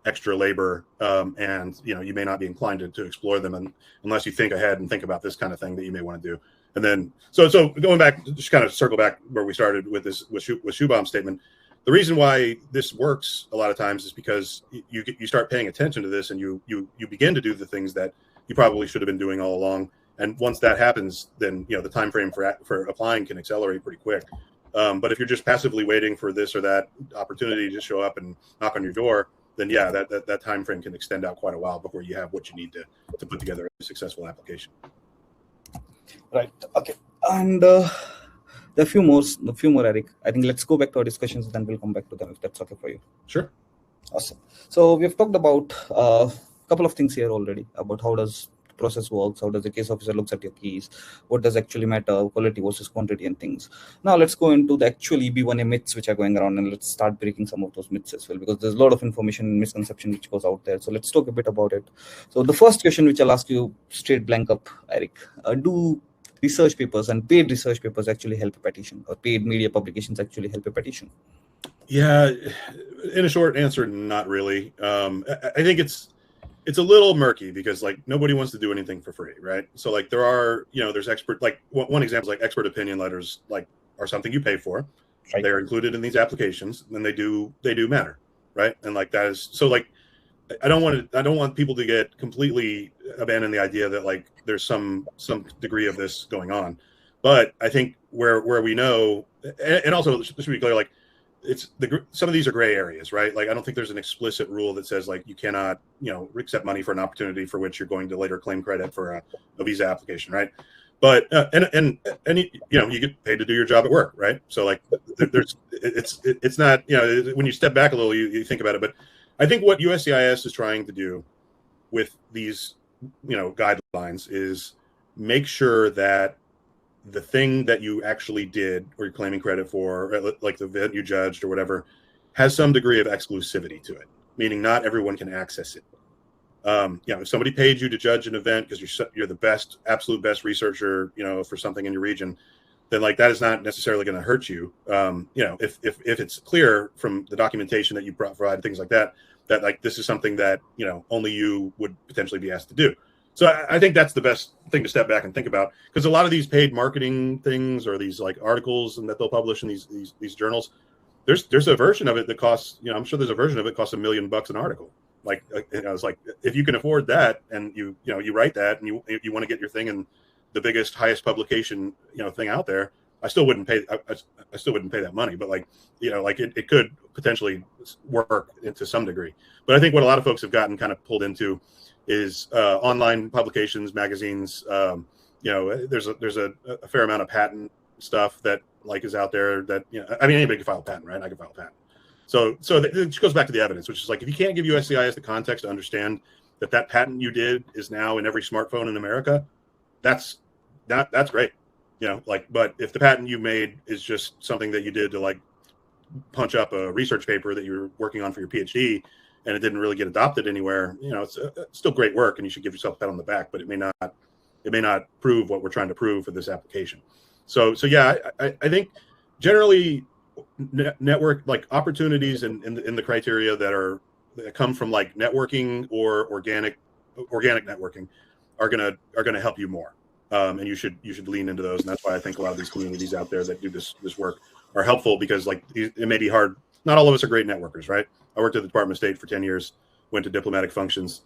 extra labor, and you may not be inclined to explore them unless you think ahead and think about this kind of thing that you may want to do. And then, so going back, just kind of circle back where we started with this, with Shubham's statement. The reason why this works a lot of times is because you start paying attention to this, and you begin to do the things that you probably should have been doing all along. And once that happens, then the time frame for applying can accelerate pretty quick. But if you're just passively waiting for this or that opportunity to show up and knock on your door, then yeah, that time frame can extend out quite a while before you have what you need to put together a successful application. Right. Okay. And a few more, Erik. I think let's go back to our discussions, then we'll come back to them if that's okay for you. Sure. Awesome. So we've talked about a couple of things here already about how does the process works, how does the case officer looks at your keys, what does actually matter, quality versus quantity and things. Now let's go into the actual EB1A myths which are going around, and let's start breaking some of those myths as well, because there's a lot of information and misconception which goes out there. So let's talk a bit about it. So the first question which I'll ask you straight blank up, Erik, do research papers and paid research papers actually help a petition, or paid media publications actually help a petition? Yeah, in a short answer, not really. I think it's a little murky because like nobody wants to do anything for free, right? So like there are, there's expert, like one example is like expert opinion letters, like are something you pay for. Right. They're included in these applications, and they do matter, right? And like that is so like I don't want people to get completely abandon the idea that like there's some degree of this going on, but I think where we know, and also just to be clear, like some of these are gray areas, right? Like I don't think there's an explicit rule that says like you cannot accept money for an opportunity for which you're going to later claim credit for a visa application, right? But and you get paid to do your job at work, right? So like it's not when you step back a little, you think about it, but I think what USCIS is trying to do with these, guidelines is make sure that the thing that you actually did or you're claiming credit for, like the event you judged or whatever, has some degree of exclusivity to it, meaning not everyone can access it. If somebody paid you to judge an event because you're the absolute best researcher, for something in your region, then like that is not necessarily going to hurt you. If it's clear from the documentation that you provide, things like that like this is something that only you would potentially be asked to do. So I think that's the best thing to step back and think about, because a lot of these paid marketing things or these like articles and that they'll publish in these journals, there's a version of it that costs, I'm sure there's a version of it costs $1 million an article. Like it's like if you can afford that and you write that and you want to get your thing in the biggest, highest publication, thing out there, I still wouldn't pay that money, but like, it could potentially work to some degree. But I think what a lot of folks have gotten kind of pulled into is online publications, magazines. There's a fair amount of patent stuff that like is out there that, anybody can file a patent, right? I can file a patent. So it just goes back to the evidence, which is like, if you can't give USCIS the context to understand that patent you did is now in every smartphone in America, that's great. But if the patent you made is just something that you did to like punch up a research paper that you're working on for your PhD, and it didn't really get adopted anywhere, it's still great work, and you should give yourself a pat on the back, but it may not prove what we're trying to prove for this application. So yeah, I think generally network like opportunities in the criteria that come from like networking or organic networking are gonna help you more, and you should lean into those, and that's why I think a lot of these communities out there that do this work are helpful, because like it may be hard. Not all of us are great networkers, right? I worked at the Department of State for 10 years, went to diplomatic functions.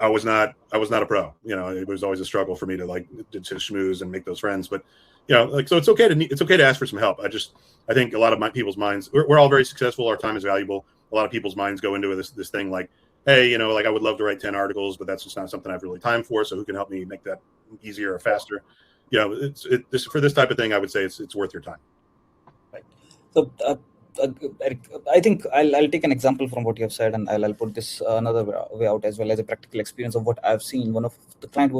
I was not a pro. It was always a struggle for me to schmooze and make those friends. But so it's okay to ask for some help. I think a lot of people's minds, we're all very successful. Our time is valuable. A lot of people's minds go into this thing like, hey, I would love to write 10 articles, but that's just not something I've really time for. So who can help me make that easier or faster? For this type of thing, I would say it's worth your time. Right. So, Erik, I think I'll take an example from what you have said, and I'll put this another way out as well as a practical experience of what I've seen. One of the client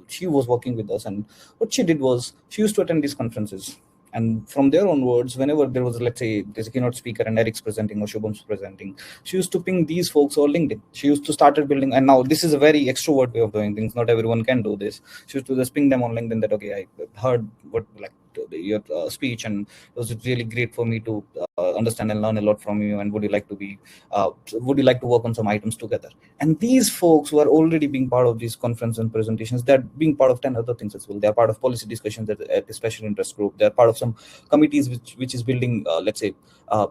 she was working with us, and what she did was she used to attend these conferences. And from there onwards, whenever there was, let's say, there's a keynote speaker and Eric's presenting or Shubham's presenting, she used to ping these folks on LinkedIn. She used to start building, and now this is a very extrovert way of doing things. Not everyone can do this. She used to just ping them on LinkedIn that, okay, I heard what your speech, and it was really great for me to understand and learn a lot from you, and would you like to work on some items together? And these folks who are already being part of these conferences and presentations, they're being part of 10 other things as well. They're part of policy discussions at a special interest group. They're part of some committees which is building let's say a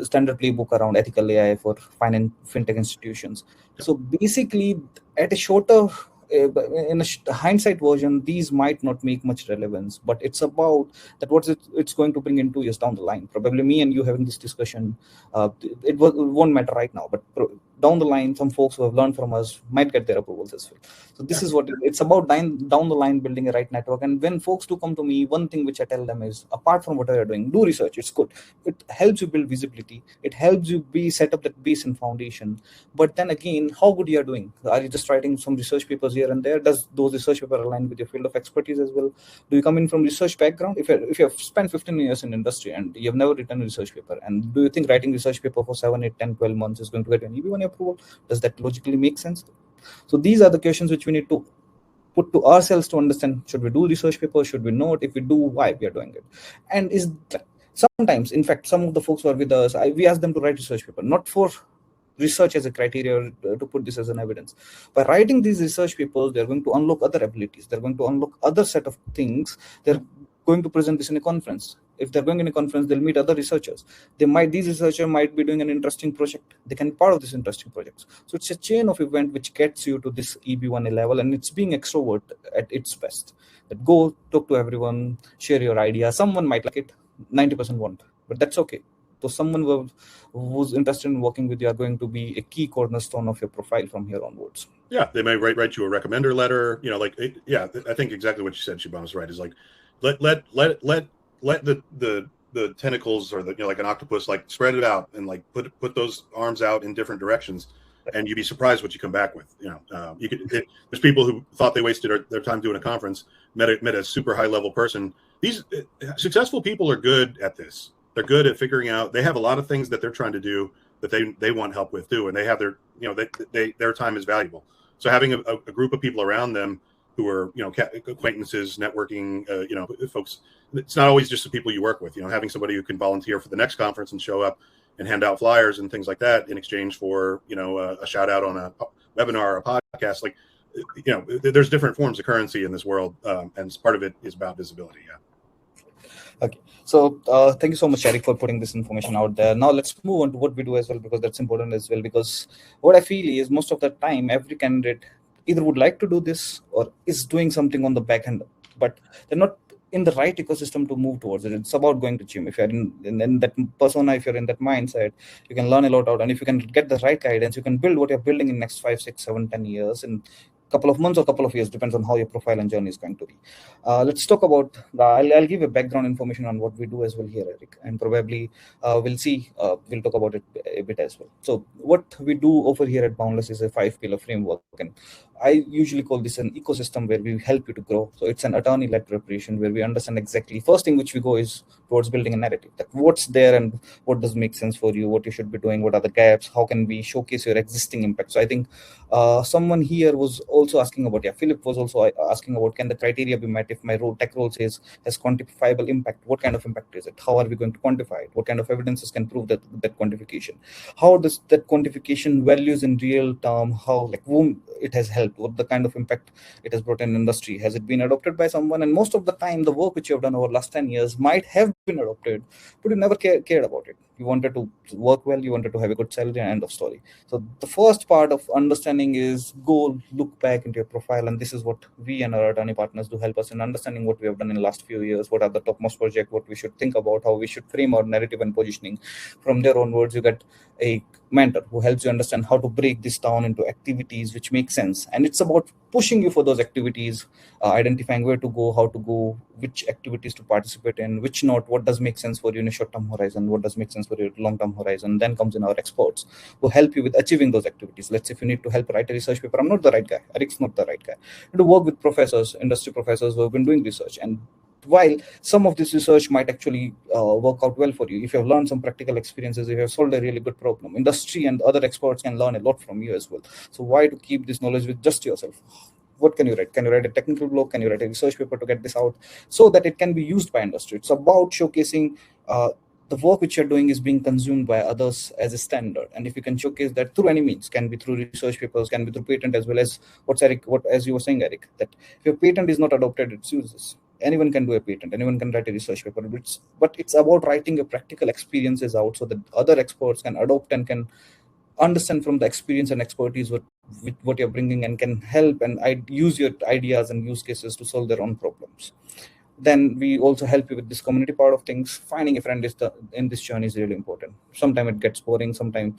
standard playbook around ethical AI for fintech institutions. So basically, at a shorter in a hindsight version, these might not make much relevance, but it's about that what it's going to bring in 2 years down the line. Probably me and you having this discussion, it won't matter right now, but down the line, some folks who have learned from us might get their approvals as well. So this is what it's about, down the line, building a right network. And when folks do come to me, one thing which I tell them is, apart from whatever you're doing, do research. It's good. It helps you build visibility. It helps you set up that base and foundation. But then again, how good you are doing? Are you just writing some research papers here and there? Does those research papers align with your field of expertise as well? Do you come in from research background? If you have spent 15 years in industry and you have never written a research paper, and do you think writing research paper for 7, 8, 10, 12 months is going to get an EB1 approval? Does that logically make sense? So these are the questions which we need to put to ourselves to understand, should we do research paper? Should we not? If we do, why we are doing it? And sometimes, in fact, some of the folks who are with us, we ask them to write research paper, not for research as a criteria to put this as an evidence. By writing these research papers, they're going to unlock other abilities. They're going to unlock other set of things. They're going to present this in a conference. If they're going in a conference, they'll meet other researchers. These researchers might be doing an interesting project. They can be part of this interesting projects. So it's a chain of event which gets you to this EB1A level, and it's being extrovert at its best. That go talk to everyone, share your idea. Someone might like it, 90% won't, but that's okay. So someone who's interested in working with you are going to be a key cornerstone of your profile from here onwards. Yeah, they may write you a recommender letter. I think exactly what you said, Shubham, is right. Is like let the tentacles, or like an octopus, like spread it out and like put those arms out in different directions, and you'd be surprised what you come back with. There's people who thought they wasted their time doing a conference, met a super high level person. These successful people are good at this. They're good at figuring out. They have a lot of things that they're trying to do that they want help with too, and they have their time is valuable. So having a group of people around them who are acquaintances, networking, folks. It's not always just the people you work with. Having somebody who can volunteer for the next conference and show up and hand out flyers and things like that in exchange for a shout out on a webinar or a podcast. Like there's different forms of currency in this world, and part of it is about visibility. Yeah. Okay, so thank you so much, Erik, for putting this information out there. Now let's move on to what we do as well, because that's important as well. Because what I feel is most of the time, every candidate either would like to do this or is doing something on the back end, but they're not in the right ecosystem to move towards it. It's about going to gym. If you're in that persona, if you're in that mindset, you can learn a lot out. And if you can get the right guidance, you can build what you're building in next 5, 6, 7, 10 years. And couple of months or couple of years, depends on how your profile and journey is going to be. Let's talk about I'll give a background information on what we do as well here, Erik, and probably we'll talk about it a bit as well. So what we do over here at Boundless is a 5-pillar framework, and I usually call this an ecosystem where we help you to grow. So it's an attorney-led preparation where we understand exactly, first thing which we go is towards building a narrative, that what's there and what does make sense for you, what you should be doing, what are the gaps, how can we showcase your existing impact. So I think someone here was also asking about, Philip was also asking about, can the criteria be met if my tech role says has quantifiable impact? What kind of impact is it? How are we going to quantify it? What kind of evidences can prove that quantification? How does that quantification values in real term, how, like, whom it has helped, what the kind of impact it has brought in industry, has it been adopted by someone? And most of the time the work which you have done over the last 10 years might have been adopted, but you never cared about it. You wanted to work well, you wanted to have a good salary, and end of story. So the first part of understanding is go look back into your profile, and this is what we and our attorney partners do, help us in understanding what we have done in the last few years, what are the topmost project, what we should think about, how we should frame our narrative and positioning. From there onwards, you get a mentor who helps you understand how to break this down into activities which make sense, and it's about pushing you for those activities, identifying where to go, how to go, which activities to participate in, which not, what does make sense for you in a short-term horizon, what does make sense for your long-term horizon. Then comes in our experts who help you with achieving those activities. Let's say if you need to help write a research paper, I'm not the right guy, Erik's not the right guy. You have to work with professors, industry professors who have been doing research, and while some of this research might actually work out well for you, if you have learned some practical experiences, if you have solved a really good problem, industry and other experts can learn a lot from you as well. So why to keep this knowledge with just yourself? What can you write? Can you write a technical blog? Can you write a research paper to get this out so that it can be used by industry? It's about showcasing the work which you're doing is being consumed by others as a standard, and if you can showcase that through any means, can be through research papers, can be through patent, as well as what as you were saying, Erik, that if your patent is not adopted, it's useless. Anyone can do a patent, anyone can write a research paper, but it's about writing your practical experiences out so that other experts can adopt and can understand from the experience and expertise what you're bringing, and can help and use your ideas and use cases to solve their own problems. Then we also help you with this community part of things. Finding a friend in this journey is really important. Sometimes it gets boring, sometimes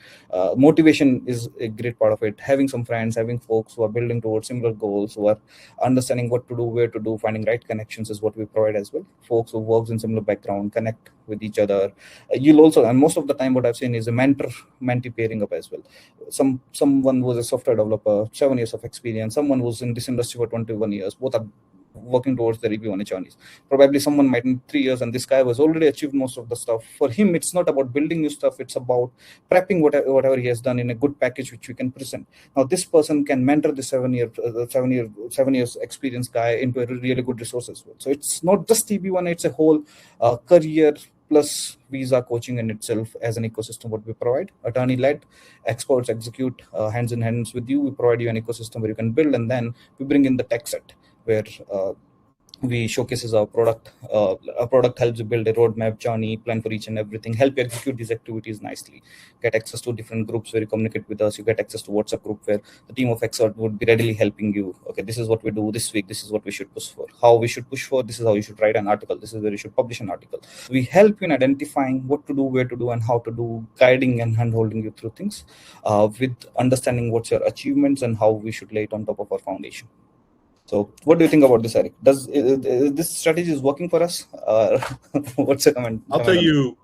motivation is a great part of it. Having some friends, having folks who are building towards similar goals, who are understanding what to do, where to do, finding right connections is what we provide as well. Folks who works in similar background connect with each other. You'll also, and most of the time what I've seen is a mentor-mentee pairing up as well. Someone was a software developer, 7 years of experience, someone who's in this industry for 21 years, both are working towards the EB1 journeys. Probably someone might need 3 years, and this guy was already achieved most of the stuff. For him, it's not about building new stuff, it's about prepping whatever he has done in a good package which we can present. Now this person can mentor the 7 years experience guy into a really good resource as well. So it's not just EB1, it's a whole career plus visa coaching in itself as an ecosystem what we provide. Attorney led, experts execute hands in hands with you. We provide you an ecosystem where you can build, and then we bring in the tech set where we showcases our product. Our product helps you build a roadmap, journey, plan for each and everything, help you execute these activities nicely. Get access to different groups where you communicate with us. You get access to WhatsApp group where the team of experts would be readily helping you. Okay, this is what we do this week. This is what we should push for. How we should push for. This is how you should write an article. This is where you should publish an article. We help you in identifying what to do, where to do, and how to do, guiding and hand-holding you through things, with understanding what's your achievements and how we should lay it on top of our foundation. So what do you think about this, Erik? Does this strategy is working for us? What's your comment? I'll tell you,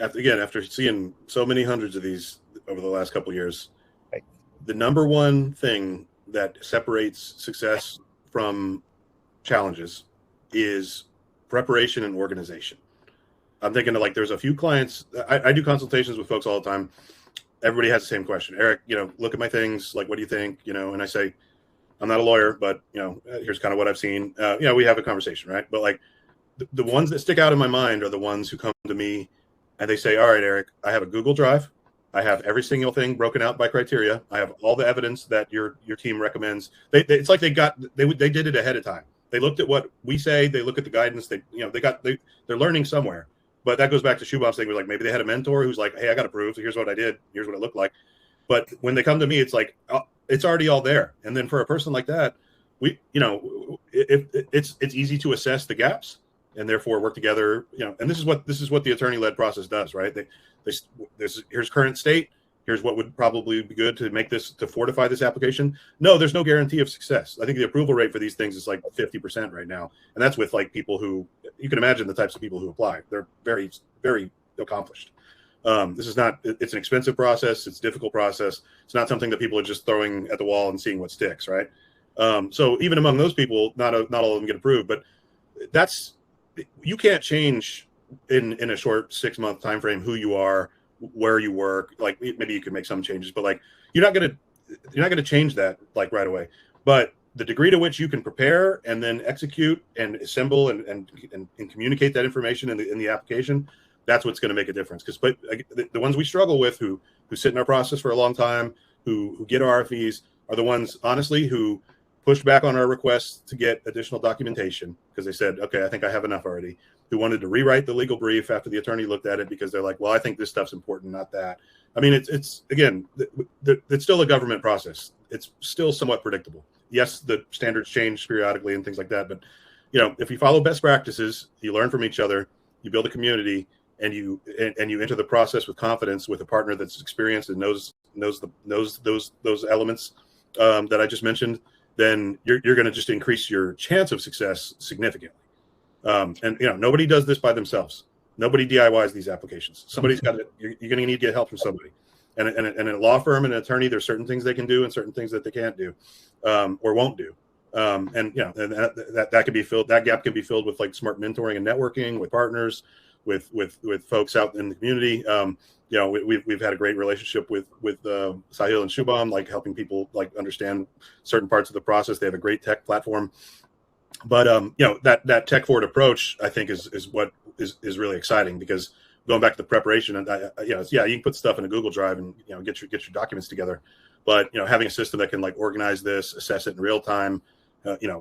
again, after seeing so many hundreds of these over the last couple of years, right, the number one thing that separates success from challenges is preparation and organization. I'm thinking of, like, there's a few clients. I do consultations with folks all the time. Everybody has the same question. Erik, look at my things. Like, what do you think? And I say, I'm not a lawyer, but here's kind of what I've seen. We have a conversation, right? But like the ones that stick out in my mind are the ones who come to me and they say, all right, Erik, I have a Google Drive. I have every single thing broken out by criteria. I have all the evidence that your team recommends. It's like they did it ahead of time. They looked at what we say. They look at the guidance. They're learning somewhere. But that goes back to Shubham's thing. Like, maybe they had a mentor who's like, hey, I got to prove. So here's what I did. Here's what it looked like. But when they come to me, it's like, it's already all there. And then for a person like that, it's easy to assess the gaps and therefore work together. And this is what the attorney-led process does, right? Here's current state. Here's what would probably be good to fortify this application. No, there's no guarantee of success. I think the approval rate for these things is like 50% right now, and that's with like people who, you can imagine the types of people who apply. They're very, very accomplished. This is not, it's an expensive process. It's a difficult process. It's not something that people are just throwing at the wall and seeing what sticks, right? So even among those people, not all of them get approved, but you can't change in a short 6-month time frame who you are, where you work. Like maybe you could make some changes, but like you're not gonna change that like right away. But the degree to which you can prepare and then execute and assemble and communicate that information in the application, that's what's going to make a difference. Because the ones we struggle with, who sit in our process for a long time, who get RFEs, are the ones honestly who pushed back on our requests to get additional documentation because they said, okay, I think I have enough already. Who wanted to rewrite the legal brief after the attorney looked at it because they're like, well, I think this stuff's important, not that. I mean, it's again, it's still a government process. It's still somewhat predictable. Yes, the standards change periodically and things like that, but if you follow best practices, you learn from each other, you build a community, and you enter the process with confidence with a partner that's experienced and knows those elements that I just mentioned, then you're going to just increase your chance of success significantly. And nobody does this by themselves. Nobody DIYs these applications. Somebody's got to. You're going to need to get help from somebody. And a law firm and an attorney, there's certain things they can do and certain things that they can't do, or won't do. And that can be filled. That gap can be filled with like smart mentoring and networking with partners, with folks out in the community. We've had a great relationship with Sahil and Shubham, like helping people like understand certain parts of the process. They have a great tech platform. But that tech forward approach, I think, is what is really exciting, because going back to the preparation, and you can put stuff in a Google Drive and get your documents together, but having a system that can like organize this, assess it in real time,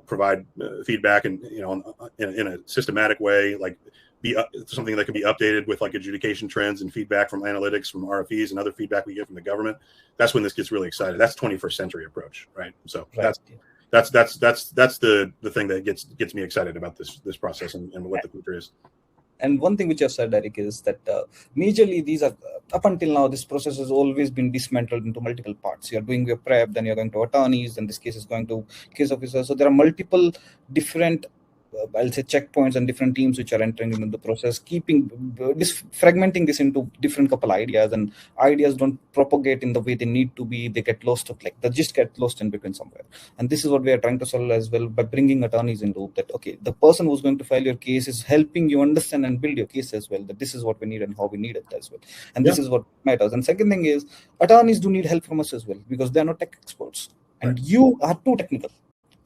provide feedback and in a systematic way, like be something that can be updated with like adjudication trends and feedback from analytics, from RFEs and other feedback we get from the government. That's when this gets really exciting. That's 21st century approach, right? So that's the thing that gets me excited about this process and what the future is. And one thing which you said, Erik, is that majorly these are, up until now, this process has always been dismantled into multiple parts. You're doing your prep, then you're going to attorneys, then this case is going to case officers. So there are multiple different, I'll say, checkpoints and different teams which are entering into the process, fragmenting this into different couple ideas, and ideas don't propagate in the way they need to be. They get lost, they just get lost in between somewhere. And this is what we are trying to solve as well by bringing attorneys into that. Okay, the person who's going to file your case is helping you understand and build your case as well, that this is what we need and how we need it as well. And this is what matters. And second thing is, attorneys do need help from us as well, because they're not tech experts and you are too technical.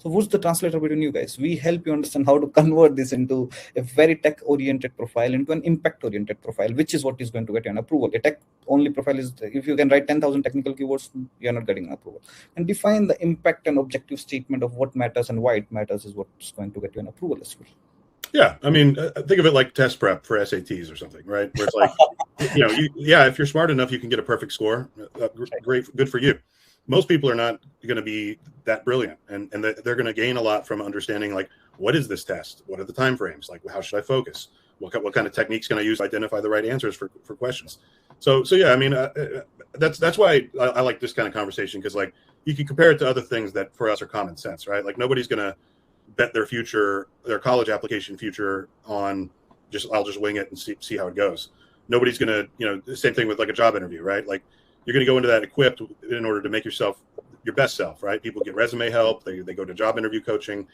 So who's the translator between you guys? We help you understand how to convert this into a very tech-oriented profile into an impact-oriented profile, which is what is going to get you an approval. A tech-only profile is, if you can write 10,000 technical keywords, you're not getting an approval. And define the impact and objective statement of what matters and why it matters is what's going to get you an approval as well. Yeah, I mean, think of it like test prep for SATs or something, right? Where it's like, if you're smart enough, you can get a perfect score. Great, good for you. Most people are not going to be that brilliant, and they're going to gain a lot from understanding, like, what is this test? What are the time frames? Like, how should I focus? What kind of techniques can I use to identify the right answers for questions? So yeah, I mean, that's why I like this kind of conversation, because like you can compare it to other things that for us are common sense, right? Like nobody's going to bet their college application future on I'll just wing it and see how it goes. Nobody's going to, the same thing with like a job interview, right? Like, you're going to go into that equipped in order to make yourself your best self, right? People get resume help. They go to job interview coaching.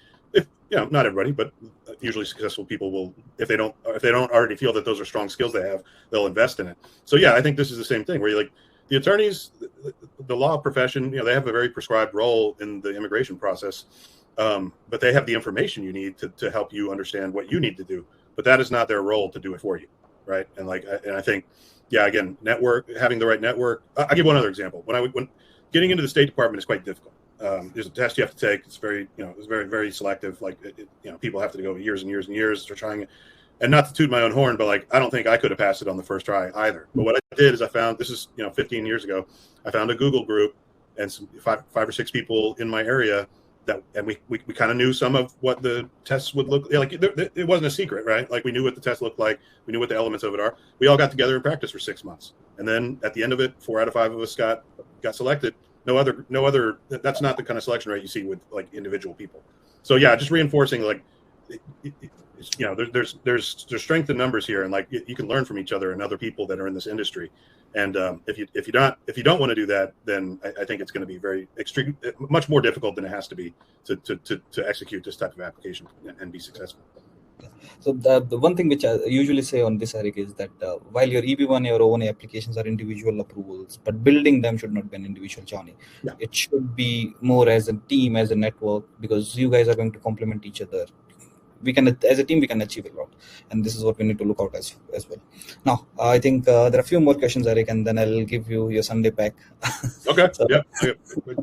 Not everybody, but usually successful people will, if they don't already feel that those are strong skills they have, they'll invest in it. So yeah, I think this is the same thing where the attorneys, the law profession, they have a very prescribed role in the immigration process, but they have the information you need to help you understand what you need to do. But that is not their role to do it for you, right? And I think. Yeah, again, having the right network. I'll give one other example. When getting into the State Department is quite difficult. There's a test you have to take. It's very, it's very, very selective. Like, people have to go years and years and years for trying it. And not to toot my own horn, but like, I don't think I could have passed it on the first try either. But what I did is I found, this is, 15 years ago, I found a Google group and some five or six people in my area and we kind of knew some of what the tests would look like. It wasn't a secret, right? Like, we knew what the test looked like. We knew what the elements of it are. We all got together and practiced for 6 months. And then at the end of it, 4 out of 5 of us got selected. No other, that's not the kind of selection rate you see with like individual people. So yeah, just reinforcing like, there's strength in numbers here. And like, you can learn from each other and other people that are in this industry. And if you don't want to do that, then I think it's going to be very extreme, much more difficult than it has to be to execute this type of application and be successful. So the one thing which I usually say on this, Erik, is that while your EB1 or O1A applications are individual approvals, but building them should not be an individual journey. Yeah. It should be more as a team, as a network, because you guys are going to complement each other. We can, as a team, we can achieve a lot, and this is what we need to look out as well. Now, I think there are a few more questions, Erik, and then I'll give you your Sunday pack. Okay. So, yeah,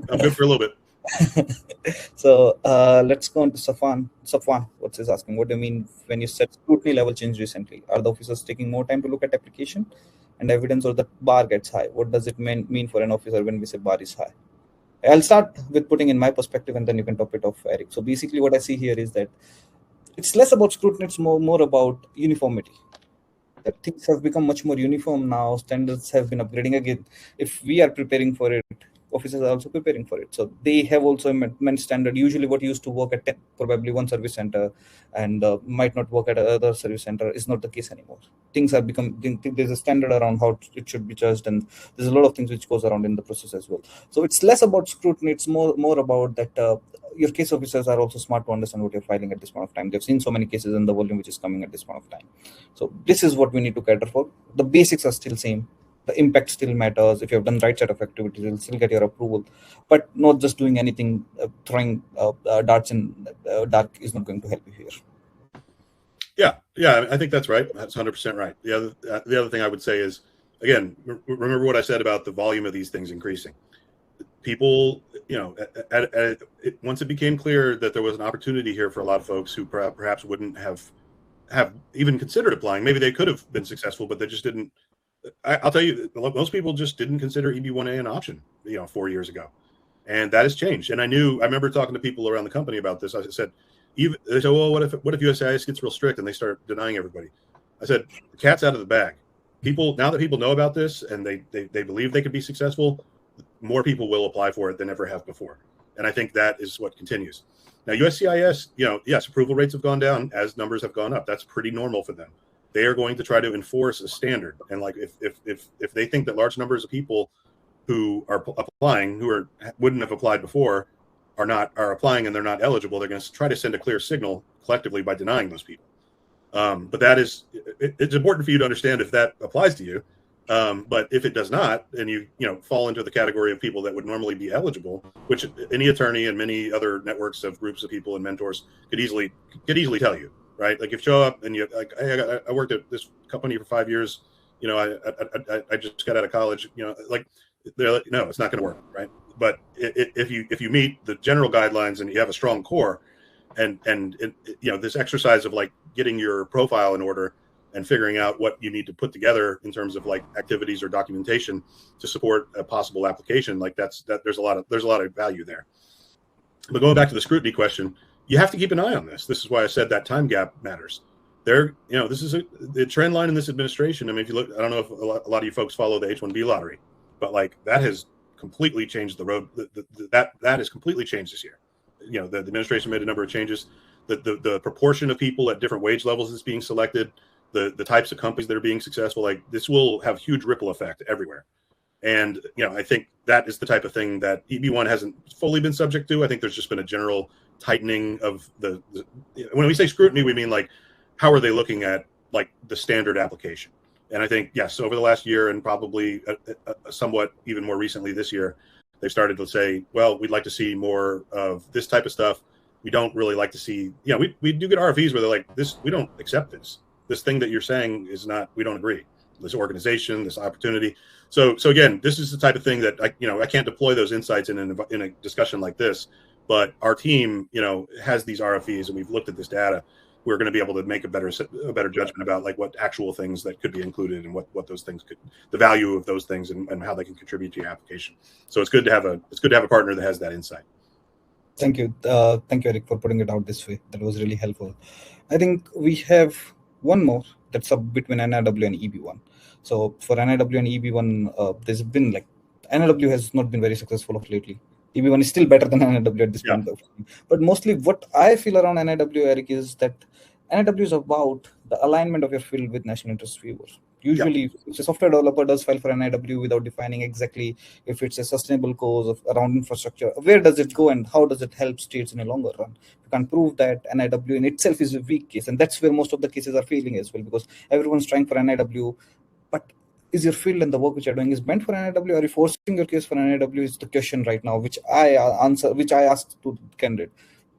I'm good for a little bit. So let's go on to Safwan. Safwan, what's his asking? What do you mean when you said scrutiny level changed recently? Are the officers taking more time to look at application and evidence, or the bar gets high? What does it mean for an officer when we say bar is high? I'll start with putting in my perspective, and then you can top it off, Erik. So basically, what I see here is that it's less about scrutiny; it's more about uniformity. That things have become much more uniform now. Standards have been upgrading again. If we are preparing for it, officers are also preparing for it. So they have also met standard. Usually what used to work at probably one service center and might not work at another service center is not the case anymore. Things have become, there's a standard around how it should be judged, and there's a lot of things which goes around in the process as well. So it's less about scrutiny. It's more about that your case officers are also smart to understand what you're filing at this point of time. They've seen so many cases and the volume which is coming at this point of time. So this is what we need to cater for. The basics are still same. The impact still matters. If you have done right set of activities, you'll still get your approval. But not just doing anything, throwing darts in dark is not going to help you here. Yeah, I think that's right. That's 100% right. The other thing I would say is, again, remember what I said about the volume of these things increasing. People, once it became clear that there was an opportunity here for a lot of folks who perhaps wouldn't have even considered applying. Maybe they could have been successful, but they just didn't. I'll tell you, most people just didn't consider EB1A an option, 4 years ago, and that has changed. And I remember talking to people around the company about this. I said, they said, well, what if USCIS gets real strict and they start denying everybody? I said, the cat's out of the bag. Now that people know about this and they believe they could be successful, more people will apply for it than ever have before. And I think that is what continues. Now, USCIS, yes, approval rates have gone down as numbers have gone up. That's pretty normal for them. They are going to try to enforce a standard. And like, if they think that large numbers of people who are applying, who wouldn't have applied before, are applying and they're not eligible, they're going to try to send a clear signal collectively by denying those people. But it's important for you to understand if that applies to you. But if it does not, and you fall into the category of people that would normally be eligible, which any attorney and many other networks of groups of people and mentors could easily tell you, right? Like if you show up and you like, hey, I worked at this company for 5 years, I just got out of college, like they're like, no, it's not going to work, right? But if you meet the general guidelines and you have a strong core, and this exercise of like getting your profile in order and figuring out what you need to put together in terms of like activities or documentation to support a possible application, like there's a lot of value there. But going back to the scrutiny question, you have to keep an eye on this. This is why I said that time gap matters. This is the trend line in this administration. I mean, if you look, I don't know if a lot of you folks follow the H-1B lottery, but like that has completely changed the road. That has completely changed this year. The administration made a number of changes. The proportion of people at different wage levels that's being selected, the types of companies that are being successful, like this will have huge ripple effect everywhere. And, I think that is the type of thing that EB1 hasn't fully been subject to. I think there's just been a general tightening of when we say scrutiny, we mean like, how are they looking at like the standard application? And I think, yes, over the last year and probably somewhat even more recently this year, they've started to say, well, we'd like to see more of this type of stuff. We don't really like to see, we do get RFEs where they're like, we don't accept this. This thing that you're saying is not, we don't agree. This organization, this opportunity. So again, this is the type of thing that I can't deploy those insights in a discussion like this, but our team, has these RFEs and we've looked at this data. We're going to be able to make a better judgment about like what actual things that could be included and what those things the value of those things and how they can contribute to your application. So it's good to have a partner that has that insight. Thank you, Erik, for putting it out this way. That was really helpful. I think we have one more that's up between NIW and EB1. So for NIW and EB1, there's been like NIW has not been very successful of lately. EB1 is still better than NIW at this point of time. But mostly what I feel around NIW, Erik, is that NIW is about the alignment of your field with national interest viewers. Usually, if a software developer does file for NIW without defining exactly if it's a sustainable cause around infrastructure, where does it go and how does it help states in a longer run? You can prove that NIW in itself is a weak case, and that's where most of the cases are failing as well, because everyone's trying for NIW, but is your field and the work which you're doing is meant for NIW? Are you forcing your case for NIW? Is the question right now, which I asked to the candidate.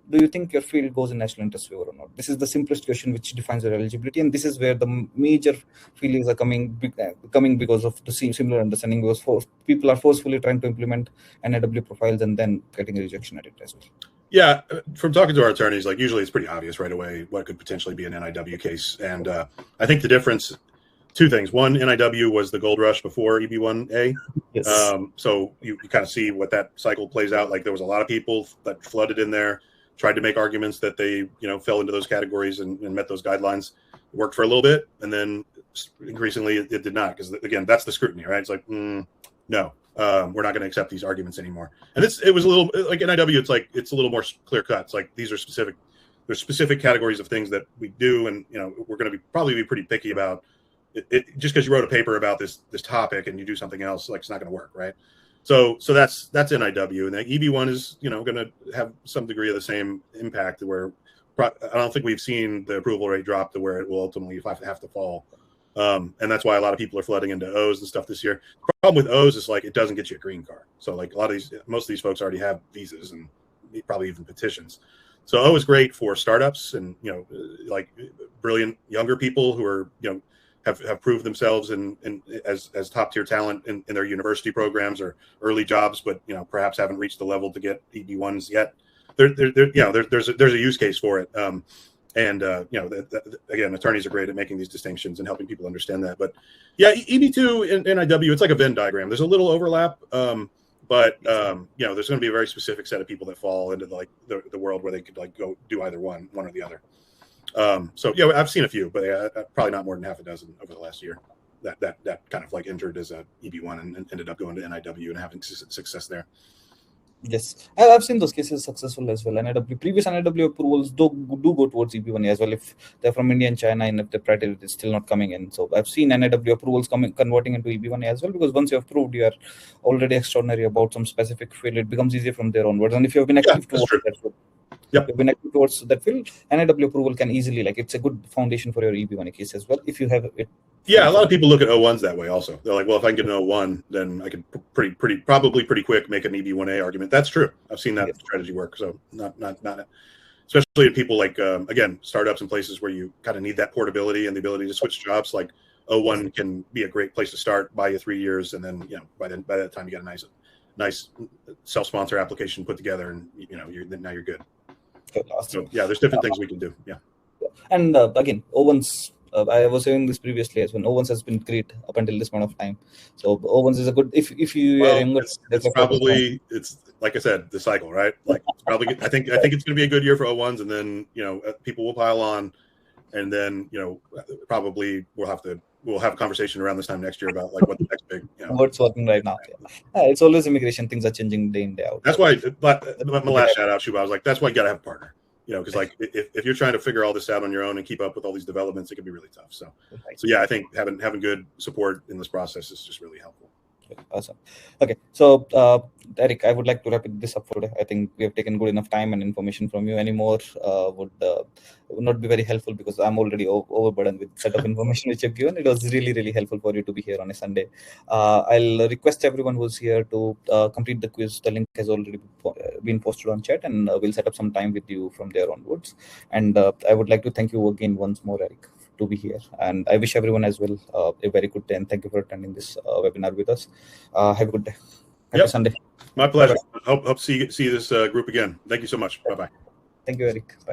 Do you think your field goes in national interest favor or not? This is the simplest question which defines your eligibility, and this is where the major feelings are coming because of the similar understanding. Because people are forcefully trying to implement NIW profiles and then getting a rejection at it as well. Yeah, from talking to our attorneys, like usually it's pretty obvious right away what could potentially be an NIW case, and I think the difference. Two things. One, NIW was the gold rush before EB1A. Yes. So you kind of see what that cycle plays out. Like there was a lot of people that flooded in there, tried to make arguments that they, fell into those categories and met those guidelines. It worked for a little bit, and then increasingly it did not, because again, that's the scrutiny, right? It's like, no, we're not going to accept these arguments anymore. And it was a little like NIW. It's a little more clear cut. It's like these are specific. There's specific categories of things that we do, and we're going to probably be pretty picky about. It just because you wrote a paper about this topic and you do something else, like it's not going to work, right? So that's NIW, and the EB1 is going to have some degree of the same impact. Where I don't think we've seen the approval rate drop to where it will ultimately have to fall, and that's why a lot of people are flooding into O's and stuff this year. The problem with O's is like it doesn't get you a green card. So like most of these folks already have visas and probably even petitions. So O is great for startups and like brilliant younger people who are have proved themselves as top tier talent in their university programs or early jobs, but perhaps haven't reached the level to get EB1s yet. There's a use case for it, again, attorneys are great at making these distinctions and helping people understand that. But yeah, EB2 and NIW, it's like a Venn diagram. There's a little overlap, but there's going to be a very specific set of people that fall into the world where they could go do either one or the other. So I've seen a few, but probably not more than half a dozen over the last year that kind of entered as a EB1 and ended up going to NIW and having success there. Yes, I've seen those cases successful as well. Previous NIW approvals do go towards EB1 as well if they're from India and China, and if the criteria is still not coming in. So I've seen NIW approvals converting into EB1 as well, because once you have proved you are already extraordinary about some specific field, it becomes easier from there onwards. And if you have been active towards that field, you've been active towards that field, NIW approval can easily it's a good foundation for your EB1 case as well if you have it. Yeah, a lot of people look at O1s that way also. They're like, well, if I can get an O1, then I can probably pretty quick make an EB1A argument. That's true. I've seen that strategy work. So not especially in people again, startups and places where you kind of need that portability and the ability to switch jobs. Like O1 can be a great place to start, buy you 3 years, and then by that time you get a nice self-sponsor application put together, and now you're good. So yeah, there's different things we can do. Yeah. And again, O1s. I was saying this previously as well. O1s has been great up until this point of time. So O1s is a good if you are younger. It's probably like I said, the cycle, right? It's probably I think it's going to be a good year for O1s, and then people will pile on, and then probably we'll have a conversation around this time next year about what the next big what's working right now. It's always immigration. Things are changing day in day out. That's why my last shout out, Shubha, I was like, that's why you got to have a partner. Because if you're trying to figure all this out on your own and keep up with all these developments, it can be really tough. So yeah, I think having good support in this process is just really helpful. Awesome. Okay, so Erik, I would like to wrap this up for today. I think we have taken good enough time and information from you. Anymore would not be very helpful, because I'm already overburdened with set of information which you've given. It was really helpful for you to be here on a Sunday. I'll request everyone who's here to complete the quiz. The link has already been posted on chat, and we'll set up some time with you from there onwards. And I would like to thank you again once more, Erik, to be here, and I wish everyone as well a very good day, and thank you for attending this webinar with us. Have a good day. Happy Sunday. My pleasure. Hope see this group again. Thank you so much. Bye-bye. Thank you, Erik. Bye.